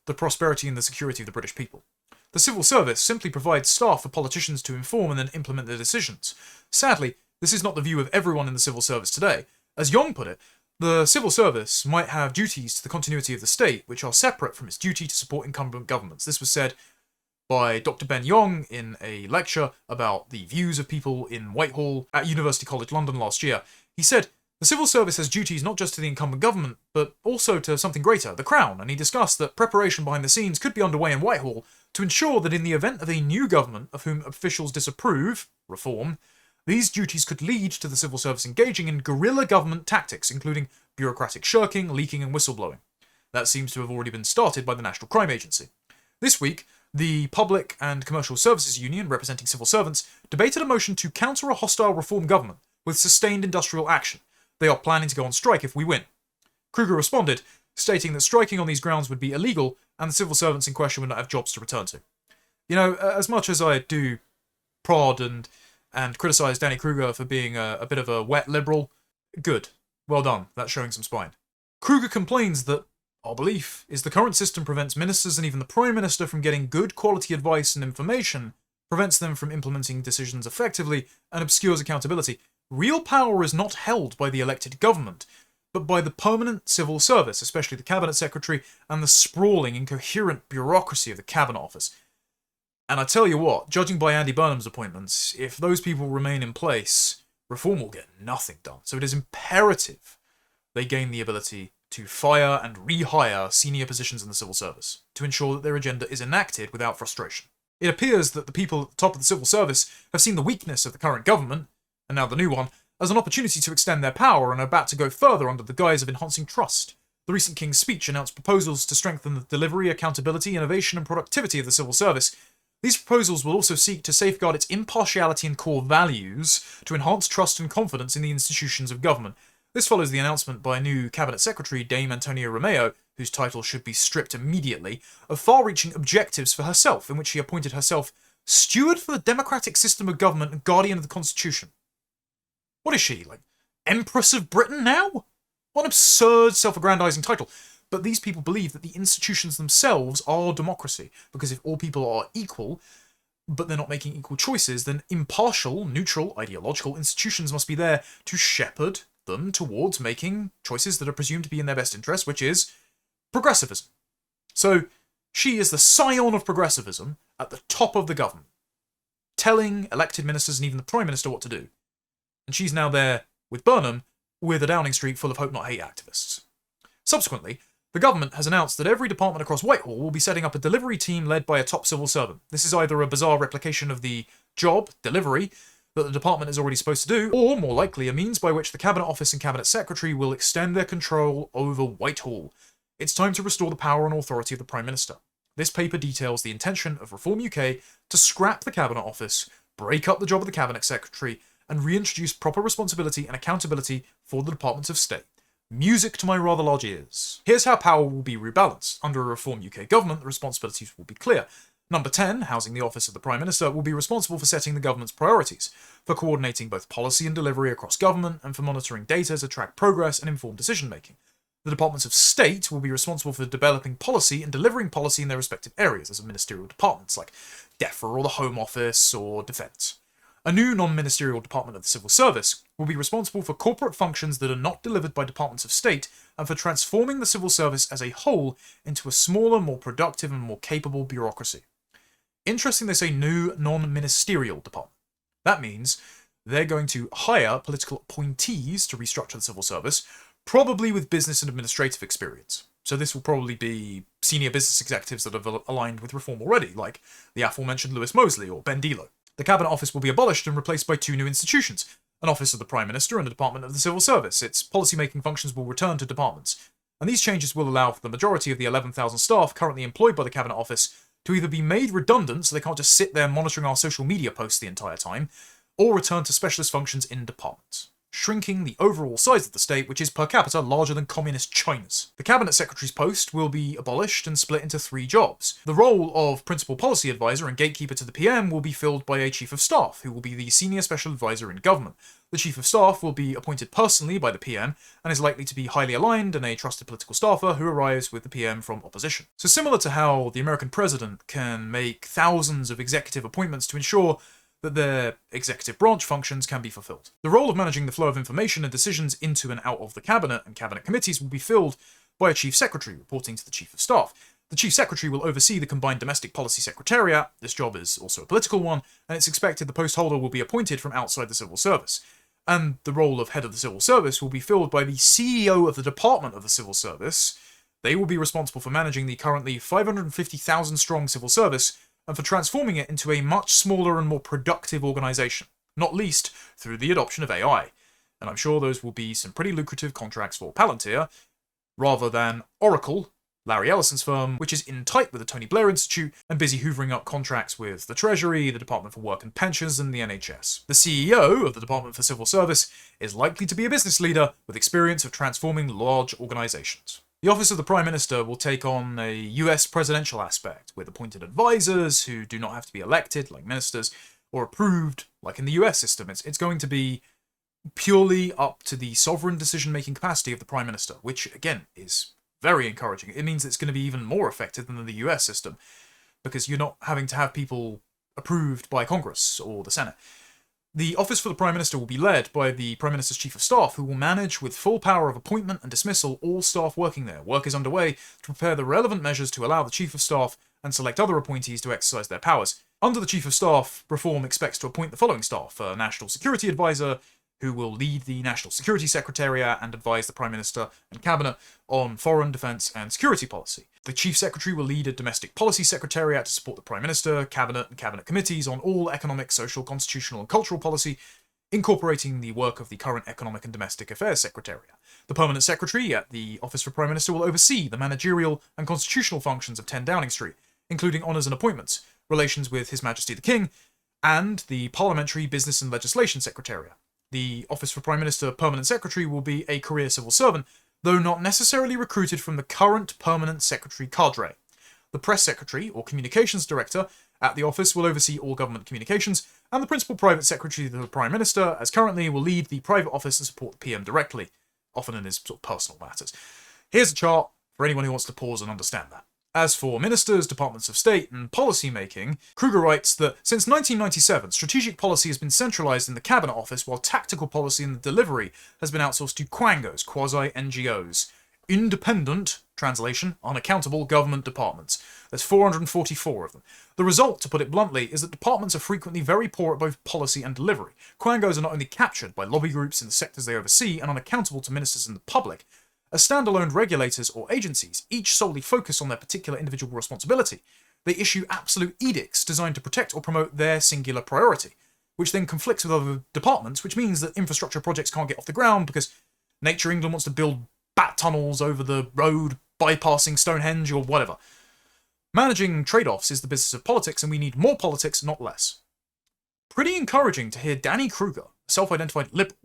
the prosperity and the security of the British people. The civil service simply provides staff for politicians to inform and then implement their decisions. Sadly, this is not the view of everyone in the civil service today. As Young put it, the civil service might have duties to the continuity of the state, which are separate from its duty to support incumbent governments. This was said by Dr. Ben Yong in a lecture about the views of people in Whitehall at University College London last year. He said, the civil service has duties not just to the incumbent government, but also to something greater, the Crown, and he discussed that preparation behind the scenes could be underway in Whitehall to ensure that in the event of a new government of whom officials disapprove reform, these duties could lead to the civil service engaging in guerrilla government tactics, including bureaucratic shirking, leaking and whistleblowing. That seems to have already been started by the National Crime Agency. This week, the Public and Commercial Services Union, representing civil servants, debated a motion to counter a hostile reform government with sustained industrial action. They are planning to go on strike if we win. Kruger responded, stating that striking on these grounds would be illegal and the civil servants in question would not have jobs to return to. You know, as much as I do prod and criticise Danny Kruger for being a bit of a wet liberal, good. Well done. That's showing some spine. Kruger complains that our belief is the current system prevents ministers and even the Prime Minister from getting good quality advice and information, prevents them from implementing decisions effectively, and obscures accountability. Real power is not held by the elected government, but by the permanent civil service, especially the Cabinet Secretary, and the sprawling, incoherent bureaucracy of the Cabinet Office. And I tell you what, judging by Andy Burnham's appointments, if those people remain in place, reform will get nothing done. So it is imperative they gain the ability to fire and rehire senior positions in the civil service to ensure that their agenda is enacted without frustration. It appears that the people at the top of the civil service have seen the weakness of the current government, and now the new one, as an opportunity to extend their power and are about to go further under the guise of enhancing trust. The recent King's Speech announced proposals to strengthen the delivery, accountability, innovation and productivity of the civil service. These proposals will also seek to safeguard its impartiality and core values to enhance trust and confidence in the institutions of government. This follows the announcement by new Cabinet Secretary Dame Antonia Romeo, whose title should be stripped immediately, of far-reaching objectives for herself, in which she appointed herself Steward for the Democratic System of Government and Guardian of the Constitution. What is she, like, Empress of Britain now? What an absurd self-aggrandizing title. But these people believe that the institutions themselves are democracy, because if all people are equal, but they're not making equal choices, then impartial, neutral, ideological institutions must be there to shepherd them towards making choices that are presumed to be in their best interest, which is progressivism. So she is the scion of progressivism at the top of the government, telling elected ministers and even the Prime Minister what to do. And she's now there with Burnham, with a Downing Street full of hope not hate activists. Subsequently, the government has announced that every department across Whitehall will be setting up a delivery team led by a top civil servant. This is either a bizarre replication of the job, delivery, that the department is already supposed to do, or, more likely, a means by which the Cabinet Office and Cabinet Secretary will extend their control over Whitehall. It's time to restore the power and authority of the Prime Minister. This paper details the intention of Reform UK to scrap the Cabinet Office, break up the job of the Cabinet Secretary, and reintroduce proper responsibility and accountability for the Departments of State. Music to my rather large ears. Here's how power will be rebalanced. Under a Reform UK government, the responsibilities will be clear. Number 10, housing the Office of the Prime Minister, will be responsible for setting the government's priorities, for coordinating both policy and delivery across government, and for monitoring data to track progress and inform decision-making. The Departments of State will be responsible for developing policy and delivering policy in their respective areas as ministerial departments, like DEFRA or the Home Office or Defence. A new non-ministerial department of the civil service will be responsible for corporate functions that are not delivered by departments of state and for transforming the civil service as a whole into a smaller, more productive and more capable bureaucracy. Interesting they say new non-ministerial department. That means they're going to hire political appointees to restructure the civil service, probably with business and administrative experience. So this will probably be senior business executives that have aligned with reform already, like the aforementioned Lewis Mosley or Ben Delo. The Cabinet Office will be abolished and replaced by two new institutions, an Office of the Prime Minister and a Department of the Civil Service. Its policy-making functions will return to departments, and these changes will allow for the majority of the 11,000 staff currently employed by the Cabinet Office to either be made redundant so they can't just sit there monitoring our social media posts the entire time, or return to specialist functions in departments, shrinking the overall size of the state, which is per capita larger than communist China's. The Cabinet Secretary's post will be abolished and split into 3 jobs. The role of Principal Policy Advisor and Gatekeeper to the PM will be filled by a Chief of Staff, who will be the Senior Special Advisor in Government. The Chief of Staff will be appointed personally by the PM, and is likely to be highly aligned and a trusted political staffer who arrives with the PM from opposition. So similar to how the American President can make thousands of executive appointments to ensure that their executive branch functions can be fulfilled. The role of managing the flow of information and decisions into and out of the Cabinet and Cabinet committees will be filled by a Chief Secretary, reporting to the Chief of Staff. The Chief Secretary will oversee the combined Domestic Policy Secretariat. This job is also a political one, and it's expected the post holder will be appointed from outside the civil service. And the role of Head of the Civil Service will be filled by the CEO of the Department of the Civil Service. They will be responsible for managing the currently 550,000 strong civil service, and for transforming it into a much smaller and more productive organisation, not least through the adoption of AI. And I'm sure those will be some pretty lucrative contracts for Palantir, rather than Oracle, Larry Ellison's firm, which is in tight with the Tony Blair Institute and busy hoovering up contracts with the Treasury, the Department for Work and Pensions, and the NHS. The CEO of the Department for Civil Service is likely to be a business leader with experience of transforming large organisations. The Office of the Prime Minister will take on a US presidential aspect, with appointed advisors who do not have to be elected, like ministers, or approved, like in the US system. It's going to be purely up to the sovereign decision-making capacity of the Prime Minister, which, again, is very encouraging. It means it's going to be even more effective than the US system, because you're not having to have people approved by Congress or the Senate. The Office for the Prime Minister will be led by the Prime Minister's Chief of Staff, who will manage with full power of appointment and dismissal all staff working there. Work is underway to prepare the relevant measures to allow the Chief of Staff and select other appointees to exercise their powers. Under the Chief of Staff, reform expects to appoint the following staff: a National Security Advisor, who will lead the National Security Secretariat and advise the Prime Minister and Cabinet on foreign, defence and security policy. The Chief Secretary will lead a Domestic Policy Secretariat to support the Prime Minister, Cabinet and Cabinet committees on all economic, social, constitutional and cultural policy, incorporating the work of the current Economic and Domestic Affairs Secretariat. The Permanent Secretary at the Office for Prime Minister will oversee the managerial and constitutional functions of 10 Downing Street, including honours and appointments, relations with His Majesty the King, and the Parliamentary Business and Legislation Secretariat. The Office for Prime Minister Permanent Secretary will be a career civil servant, though not necessarily recruited from the current Permanent Secretary cadre. The Press Secretary, or Communications Director, at the office will oversee all government communications, and the Principal Private Secretary to the Prime Minister, as currently, will lead the private office and support the PM directly, often in his sort of personal matters. Here's a chart for anyone who wants to pause and understand that. As for ministers, departments of state, and policy making, Kruger writes that since 1997, strategic policy has been centralised in the Cabinet Office, while tactical policy and the delivery has been outsourced to quangos, quasi-NGOs. Independent, translation, unaccountable government departments. There's 444 of them. The result, to put it bluntly, is that departments are frequently very poor at both policy and delivery. Quangos are not only captured by lobby groups in the sectors they oversee and unaccountable to ministers and the public, as standalone regulators or agencies, each solely focus on their particular individual responsibility, they issue absolute edicts designed to protect or promote their singular priority, which then conflicts with other departments, which means that infrastructure projects can't get off the ground because Nature England wants to build bat tunnels over the road, bypassing Stonehenge or whatever. Managing trade-offs is the business of politics, and we need more politics, not less. Pretty encouraging to hear Danny Kruger, a self-identified liberal,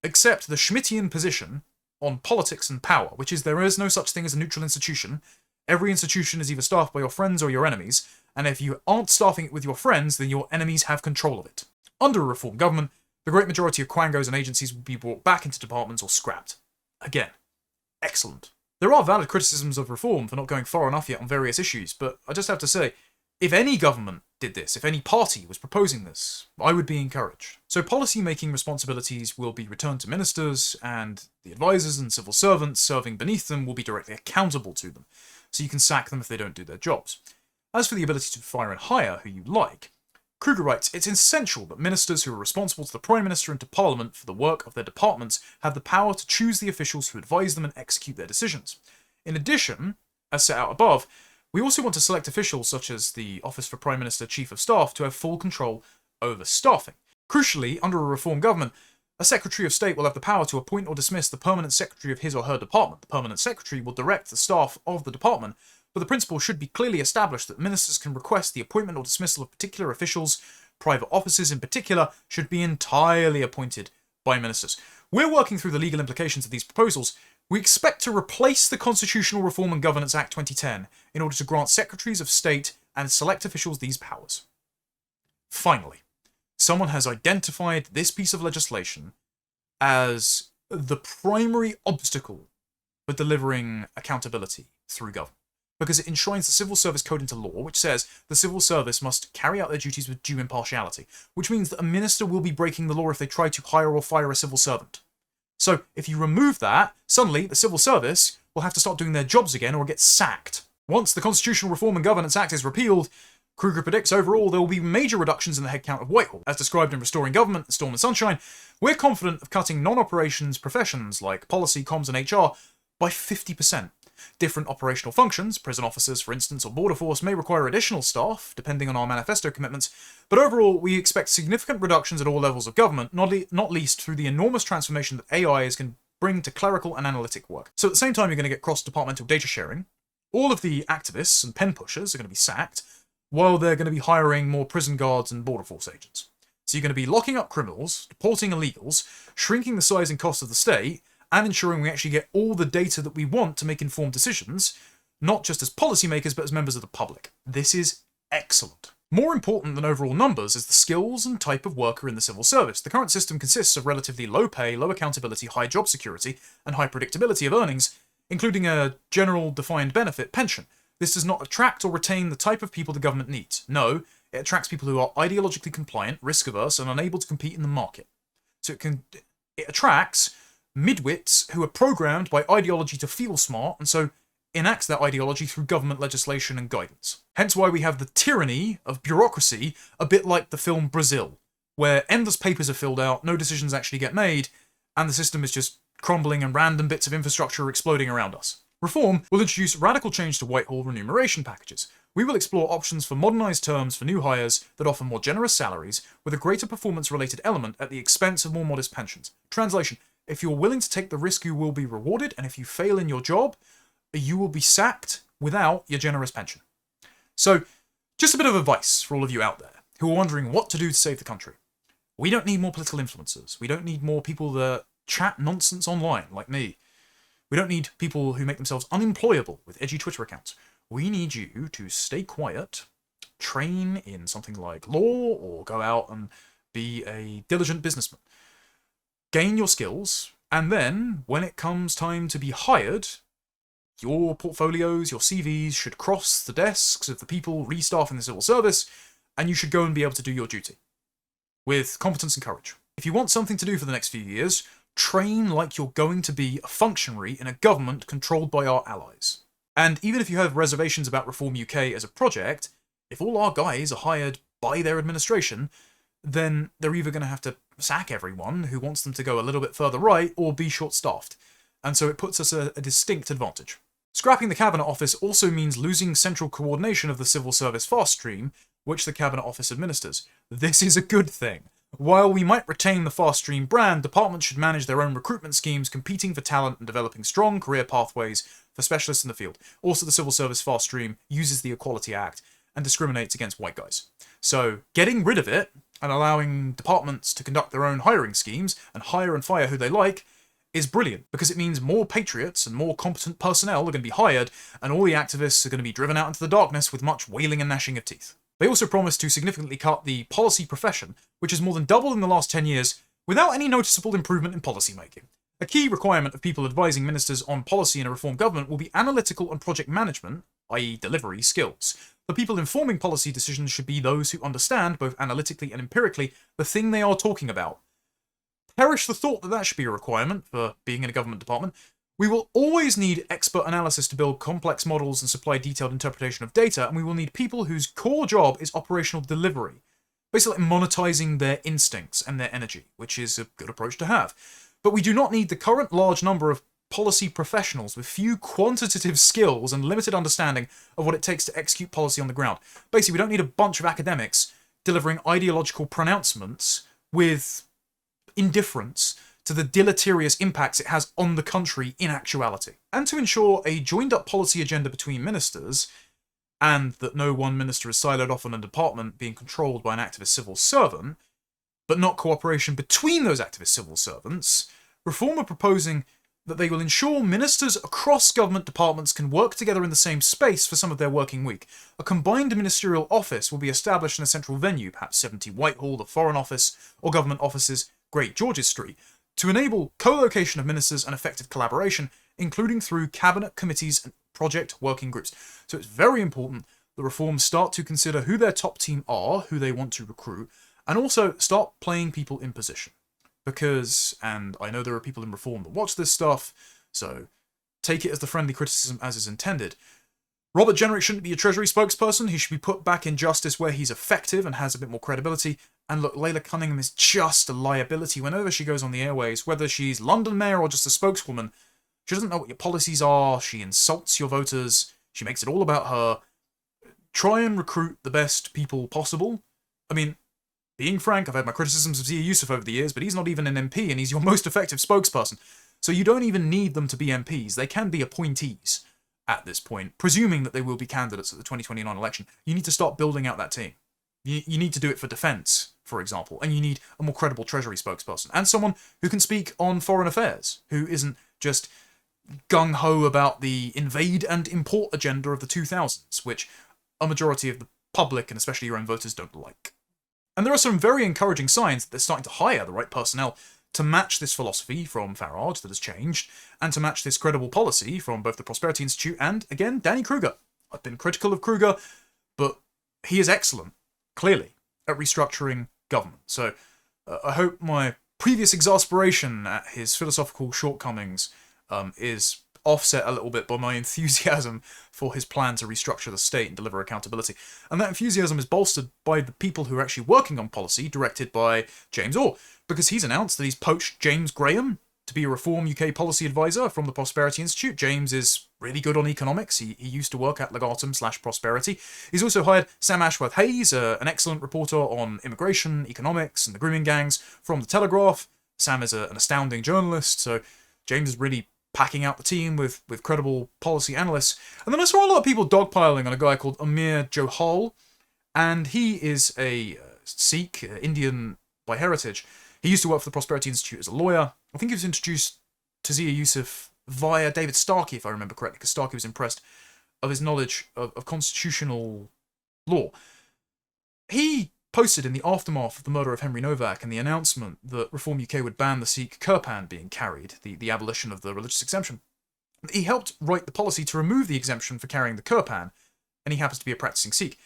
accept the Schmittian position on politics and power, which is there is no such thing as a neutral institution. Every institution is either staffed by your friends or your enemies, and if you aren't staffing it with your friends, then your enemies have control of it. Under a reform government, the great majority of quangos and agencies will be brought back into departments or scrapped. Again, excellent. There are valid criticisms of reform for not going far enough yet on various issues, but I just have to say, if any government did this, if any party was proposing this, I would be encouraged. So policy-making responsibilities will be returned to ministers, and the advisors and civil servants serving beneath them will be directly accountable to them, so you can sack them if they don't do their jobs. As for the ability to fire and hire who you like, Kruger writes, it's essential that ministers who are responsible to the Prime Minister and to Parliament for the work of their departments have the power to choose the officials who advise them and execute their decisions. In addition, as set out above, we also want to select officials such as the Office for Prime Minister Chief of Staff to have full control over staffing. Crucially, under a reform government, a Secretary of State will have the power to appoint or dismiss the Permanent Secretary of his or her department. The Permanent Secretary will direct the staff of the department, but the principle should be clearly established that ministers can request the appointment or dismissal of particular officials. Private officers in particular should be entirely appointed by ministers. We're working through the legal implications of these proposals. We expect to replace the Constitutional Reform and Governance Act 2010 in order to grant Secretaries of State and select officials these powers. Finally, someone has identified this piece of legislation as the primary obstacle for delivering accountability through government, because it enshrines the Civil Service Code into law, which says the civil service must carry out their duties with due impartiality, which means that a minister will be breaking the law if they try to hire or fire a civil servant. So if you remove that, suddenly the civil service will have to start doing their jobs again or get sacked. Once the Constitutional Reform and Governance Act is repealed, Kruger predicts overall there will be major reductions in the headcount of Whitehall. As described in Restoring Government and Storm and Sunshine, we're confident of cutting non-operations professions like policy, comms and HR by 50%. Different operational functions, prison officers for instance or border force, may require additional staff, depending on our manifesto commitments, but overall we expect significant reductions at all levels of government, not least through the enormous transformation that AI is going to bring to clerical and analytic work. So at the same time you're going to get cross-departmental data sharing, all of the activists and pen pushers are going to be sacked, while they're going to be hiring more prison guards and border force agents. So you're going to be locking up criminals, deporting illegals, shrinking the size and cost of the state, and ensuring we actually get all the data that we want to make informed decisions, not just as policymakers, but as members of the public. This is excellent. More important than overall numbers is the skills and type of worker in the civil service. The current system consists of relatively low pay, low accountability, high job security, and high predictability of earnings, including a general defined benefit pension. This does not attract or retain the type of people the government needs. No, it attracts people who are ideologically compliant, risk-averse, and unable to compete in the market. So it attracts midwits who are programmed by ideology to feel smart, and so enact that ideology through government legislation and guidance. Hence why we have the tyranny of bureaucracy, a bit like the film Brazil, where endless papers are filled out, no decisions actually get made, and the system is just crumbling and random bits of infrastructure are exploding around us. Reform will introduce radical change to Whitehall remuneration packages. We will explore options for modernised terms for new hires that offer more generous salaries with a greater performance-related element at the expense of more modest pensions. Translation: if you're willing to take the risk, you will be rewarded, and if you fail in your job, you will be sacked without your generous pension. So, just a bit of advice for all of you out there who are wondering what to do to save the country. We don't need more political influencers. We don't need more people that chat nonsense online, like me. We don't need people who make themselves unemployable with edgy Twitter accounts. We need you to stay quiet, train in something like law, or go out and be a diligent businessman. Gain your skills, and then, when it comes time to be hired, your portfolios, your CVs should cross the desks of the people restaffing the civil service, and you should go and be able to do your duty with competence and courage. If you want something to do for the next few years, train like you're going to be a functionary in a government controlled by our allies. And even if you have reservations about Reform UK as a project, if all our guys are hired by their administration, then they're either going to have to sack everyone who wants them to go a little bit further right or be short-staffed. And so it puts us a distinct advantage. Scrapping the Cabinet Office also means losing central coordination of the civil service fast stream, which the Cabinet Office administers. This is a good thing. While we might retain the fast stream brand, departments should manage their own recruitment schemes, competing for talent and developing strong career pathways for specialists in the field. Also, the civil service fast stream uses the Equality Act and discriminates against white guys. So, getting rid of it and allowing departments to conduct their own hiring schemes and hire and fire who they like is brilliant, because it means more patriots and more competent personnel are going to be hired, and all the activists are going to be driven out into the darkness with much wailing and gnashing of teeth. They also promise to significantly cut the policy profession, which has more than doubled in the last 10 years, without any noticeable improvement in policy making. A key requirement of people advising ministers on policy in a reform government will be analytical and project management, i.e. delivery, skills. The people informing policy decisions should be those who understand, both analytically and empirically, the thing they are talking about. Perish the thought that that should be a requirement for being in a government department. We will always need expert analysis to build complex models and supply detailed interpretation of data, and we will need people whose core job is operational delivery. Basically monetizing their instincts and their energy, which is a good approach to have. But we do not need the current large number of policy professionals with few quantitative skills and limited understanding of what it takes to execute policy on the ground. Basically, we don't need a bunch of academics delivering ideological pronouncements with indifference to the deleterious impacts it has on the country in actuality. And to ensure a joined-up policy agenda between ministers, and that no one minister is siloed off on a department being controlled by an activist civil servant, but not cooperation between those activist civil servants, Reform are proposing that they will ensure ministers across government departments can work together in the same space for some of their working week. A combined ministerial office will be established in a central venue, perhaps 70 Whitehall, the Foreign Office, or government offices, Great George's Street, to enable co-location of ministers and effective collaboration, including through cabinet committees and project working groups. So it's very important that Reform start to consider who their top team are, who they want to recruit, and also start playing people in position. Because, and I know there are people in Reform that watch this stuff, so take it as the friendly criticism as is intended. Robert Jenrick shouldn't be a Treasury spokesperson. He should be put back in justice where he's effective and has a bit more credibility. And look, Layla Cunningham is just a liability whenever she goes on the airways, whether she's London Mayor or just a spokeswoman. She doesn't know what your policies are, she insults your voters, she makes it all about her. Try and recruit the best people possible. I mean, being frank, I've had my criticisms of Zia Yusuf over the years, but he's not even an MP and he's your most effective spokesperson. So you don't even need them to be MPs. They can be appointees at this point, presuming that they will be candidates at the 2029 election. You need to start building out that team. You need to do it for defence, for example, and you need a more credible Treasury spokesperson and someone who can speak on foreign affairs, who isn't just gung-ho about the invade and import agenda of the 2000s, which a majority of the public, and especially your own voters, don't like. And there are some very encouraging signs that they're starting to hire the right personnel to match this philosophy from Farage that has changed, and to match this credible policy from both the Prosperity Institute and, again, Danny Kruger. I've been critical of Kruger, but he is excellent, clearly, at restructuring government. So I hope my previous exasperation at his philosophical shortcomings is offset a little bit by my enthusiasm for his plan to restructure the state and deliver accountability. And that enthusiasm is bolstered by the people who are actually working on policy, directed by James Orr, because he's announced that he's poached James Graham to be a Reform UK policy advisor from the Prosperity Institute. James is really good on economics. He used to work at Legatum/Prosperity. He's also hired Sam Ashworth-Hayes, an excellent reporter on immigration, economics, and the grooming gangs from The Telegraph. Sam is an astounding journalist, so James is really packing out the team with credible policy analysts. And then I saw a lot of people dogpiling on a guy called Amir Johal, and he is a Sikh, Indian by heritage. He used to work for the Prosperity Institute as a lawyer. I think he was introduced to Zia Yusuf via David Starkey, if I remember correctly, because Starkey was impressed of his knowledge of constitutional law. He posted in the aftermath of the murder of Henry Novak and the announcement that Reform UK would ban the Sikh kirpan being carried, the abolition of the religious exemption. He helped write the policy to remove the exemption for carrying the kirpan, and he happens to be a practicing Sikh.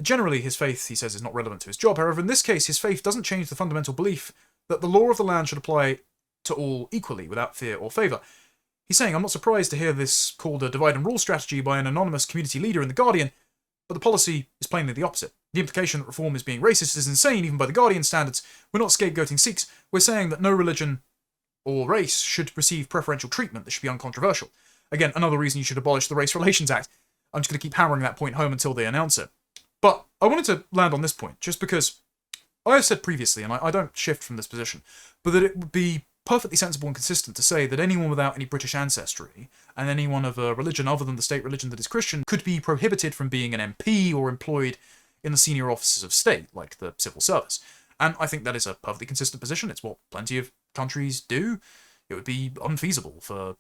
Generally, his faith, he says, is not relevant to his job. However, in this case, his faith doesn't change the fundamental belief that the law of the land should apply to all equally, without fear or favour. He's saying, I'm not surprised to hear this called a divide and rule strategy by an anonymous community leader in The Guardian, but the policy is plainly the opposite. The implication that reform is being racist is insane, even by The Guardian standards. We're not scapegoating Sikhs, we're saying that no religion or race should receive preferential treatment. This should be uncontroversial. Again, another reason you should abolish the Race Relations Act. I'm just going to keep hammering that point home until they announce it. But I wanted to land on this point, just because I have said previously, and I don't shift from this position, but that it would be perfectly sensible and consistent to say that anyone without any British ancestry, and anyone of a religion other than the state religion that is Christian, could be prohibited from being an MP or employed in the senior offices of state, like the civil service. And I think that is a perfectly consistent position. It's what plenty of countries do. It would be unfeasible for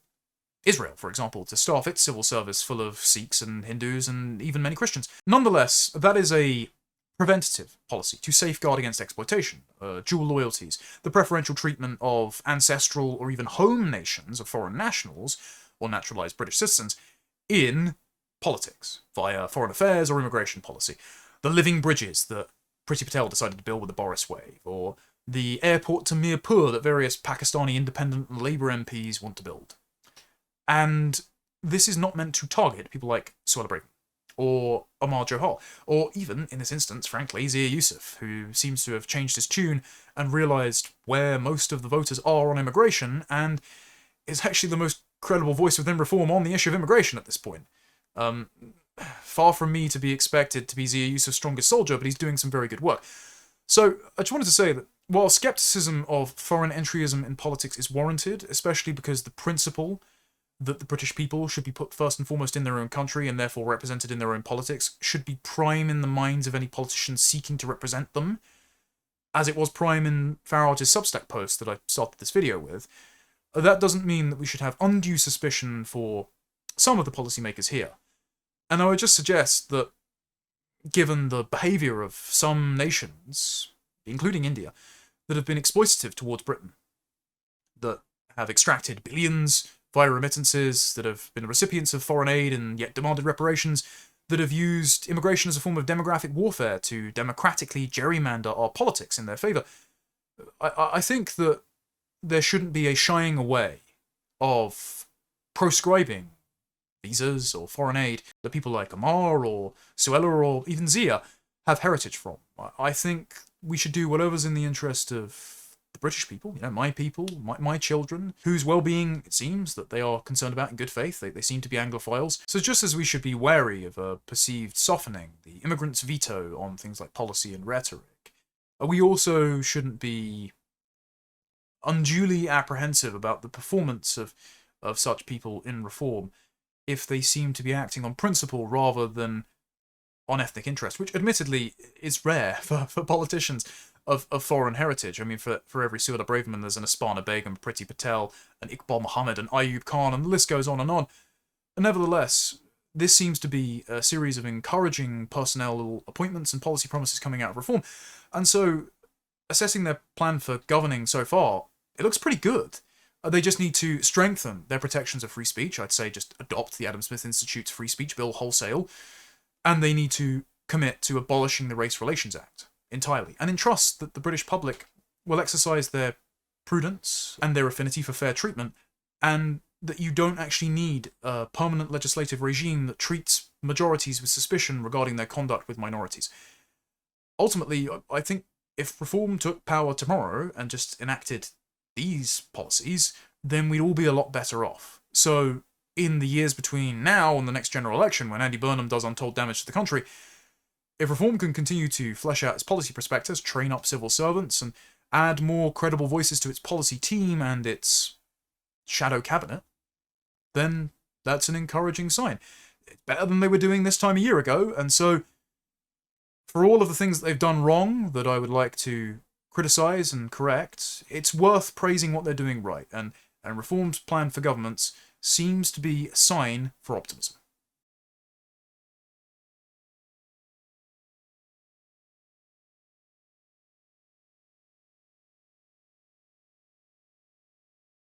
Israel, for example, to staff its civil service full of Sikhs and Hindus and even many Christians. Nonetheless, that is a preventative policy to safeguard against exploitation, dual loyalties, the preferential treatment of ancestral or even home nations of foreign nationals or naturalised British citizens in politics, via foreign affairs or immigration policy. The living bridges that Priti Patel decided to build with the Boris wave, or the airport to Mirpur that various Pakistani independent and Labour MPs want to build. And this is not meant to target people like Suella Braverman, or Amar Johal, or even, in this instance, frankly, Zia Yusuf, who seems to have changed his tune and realised where most of the voters are on immigration, and is actually the most credible voice within reform on the issue of immigration at this point. Far from me to be expected to be Zia Yusuf's strongest soldier, but he's doing some very good work. So, I just wanted to say that while scepticism of foreign entryism in politics is warranted, especially because the principle that the British people should be put first and foremost in their own country and therefore represented in their own politics should be prime in the minds of any politician seeking to represent them, as it was prime in Farage's Substack post that I started this video with, that doesn't mean that we should have undue suspicion for some of the policymakers here. And I would just suggest that, given the behaviour of some nations, including India, that have been exploitative towards Britain, that have extracted billions via remittances, that have been recipients of foreign aid and yet demanded reparations, that have used immigration as a form of demographic warfare to democratically gerrymander our politics in their favour, I think that there shouldn't be a shying away of proscribing visas or foreign aid that people like Amar or Suella or even Zia have heritage from. I think we should do whatever's in the interest of the British people, my people, my children, whose well-being, it seems, that they are concerned about in good faith. They seem to be Anglophiles. So just as we should be wary of a perceived softening, the immigrants' veto on things like policy and rhetoric, we also shouldn't be unduly apprehensive about the performance of such people in reform if they seem to be acting on principle rather than on ethnic interest, which admittedly is rare for politicians of foreign heritage. I mean, for every Suella Braverman, there's an Asparna Begum, Priti Patel, an Iqbal Muhammad, an Ayub Khan, and the list goes on and on. And nevertheless, this seems to be a series of encouraging personnel appointments and policy promises coming out of reform. And so, assessing their plan for governing so far, it looks pretty good. They just need to strengthen their protections of free speech. I'd say just adopt the Adam Smith Institute's free speech bill wholesale. And they need to commit to abolishing the Race Relations Act entirely, and entrust that the British public will exercise their prudence and their affinity for fair treatment, and that you don't actually need a permanent legislative regime that treats majorities with suspicion regarding their conduct with minorities. Ultimately, I think if Reform took power tomorrow and just enacted these policies, then we'd all be a lot better off. So, in the years between now and the next general election, when Andy Burnham does untold damage to the country, if Reform can continue to flesh out its policy prospectus, train up civil servants, and add more credible voices to its policy team and its shadow cabinet, then that's an encouraging sign. It's better than they were doing this time a year ago, and so for all of the things that they've done wrong that I would like to criticise and correct, it's worth praising what they're doing right, and Reform's plan for governments seems to be a sign for optimism.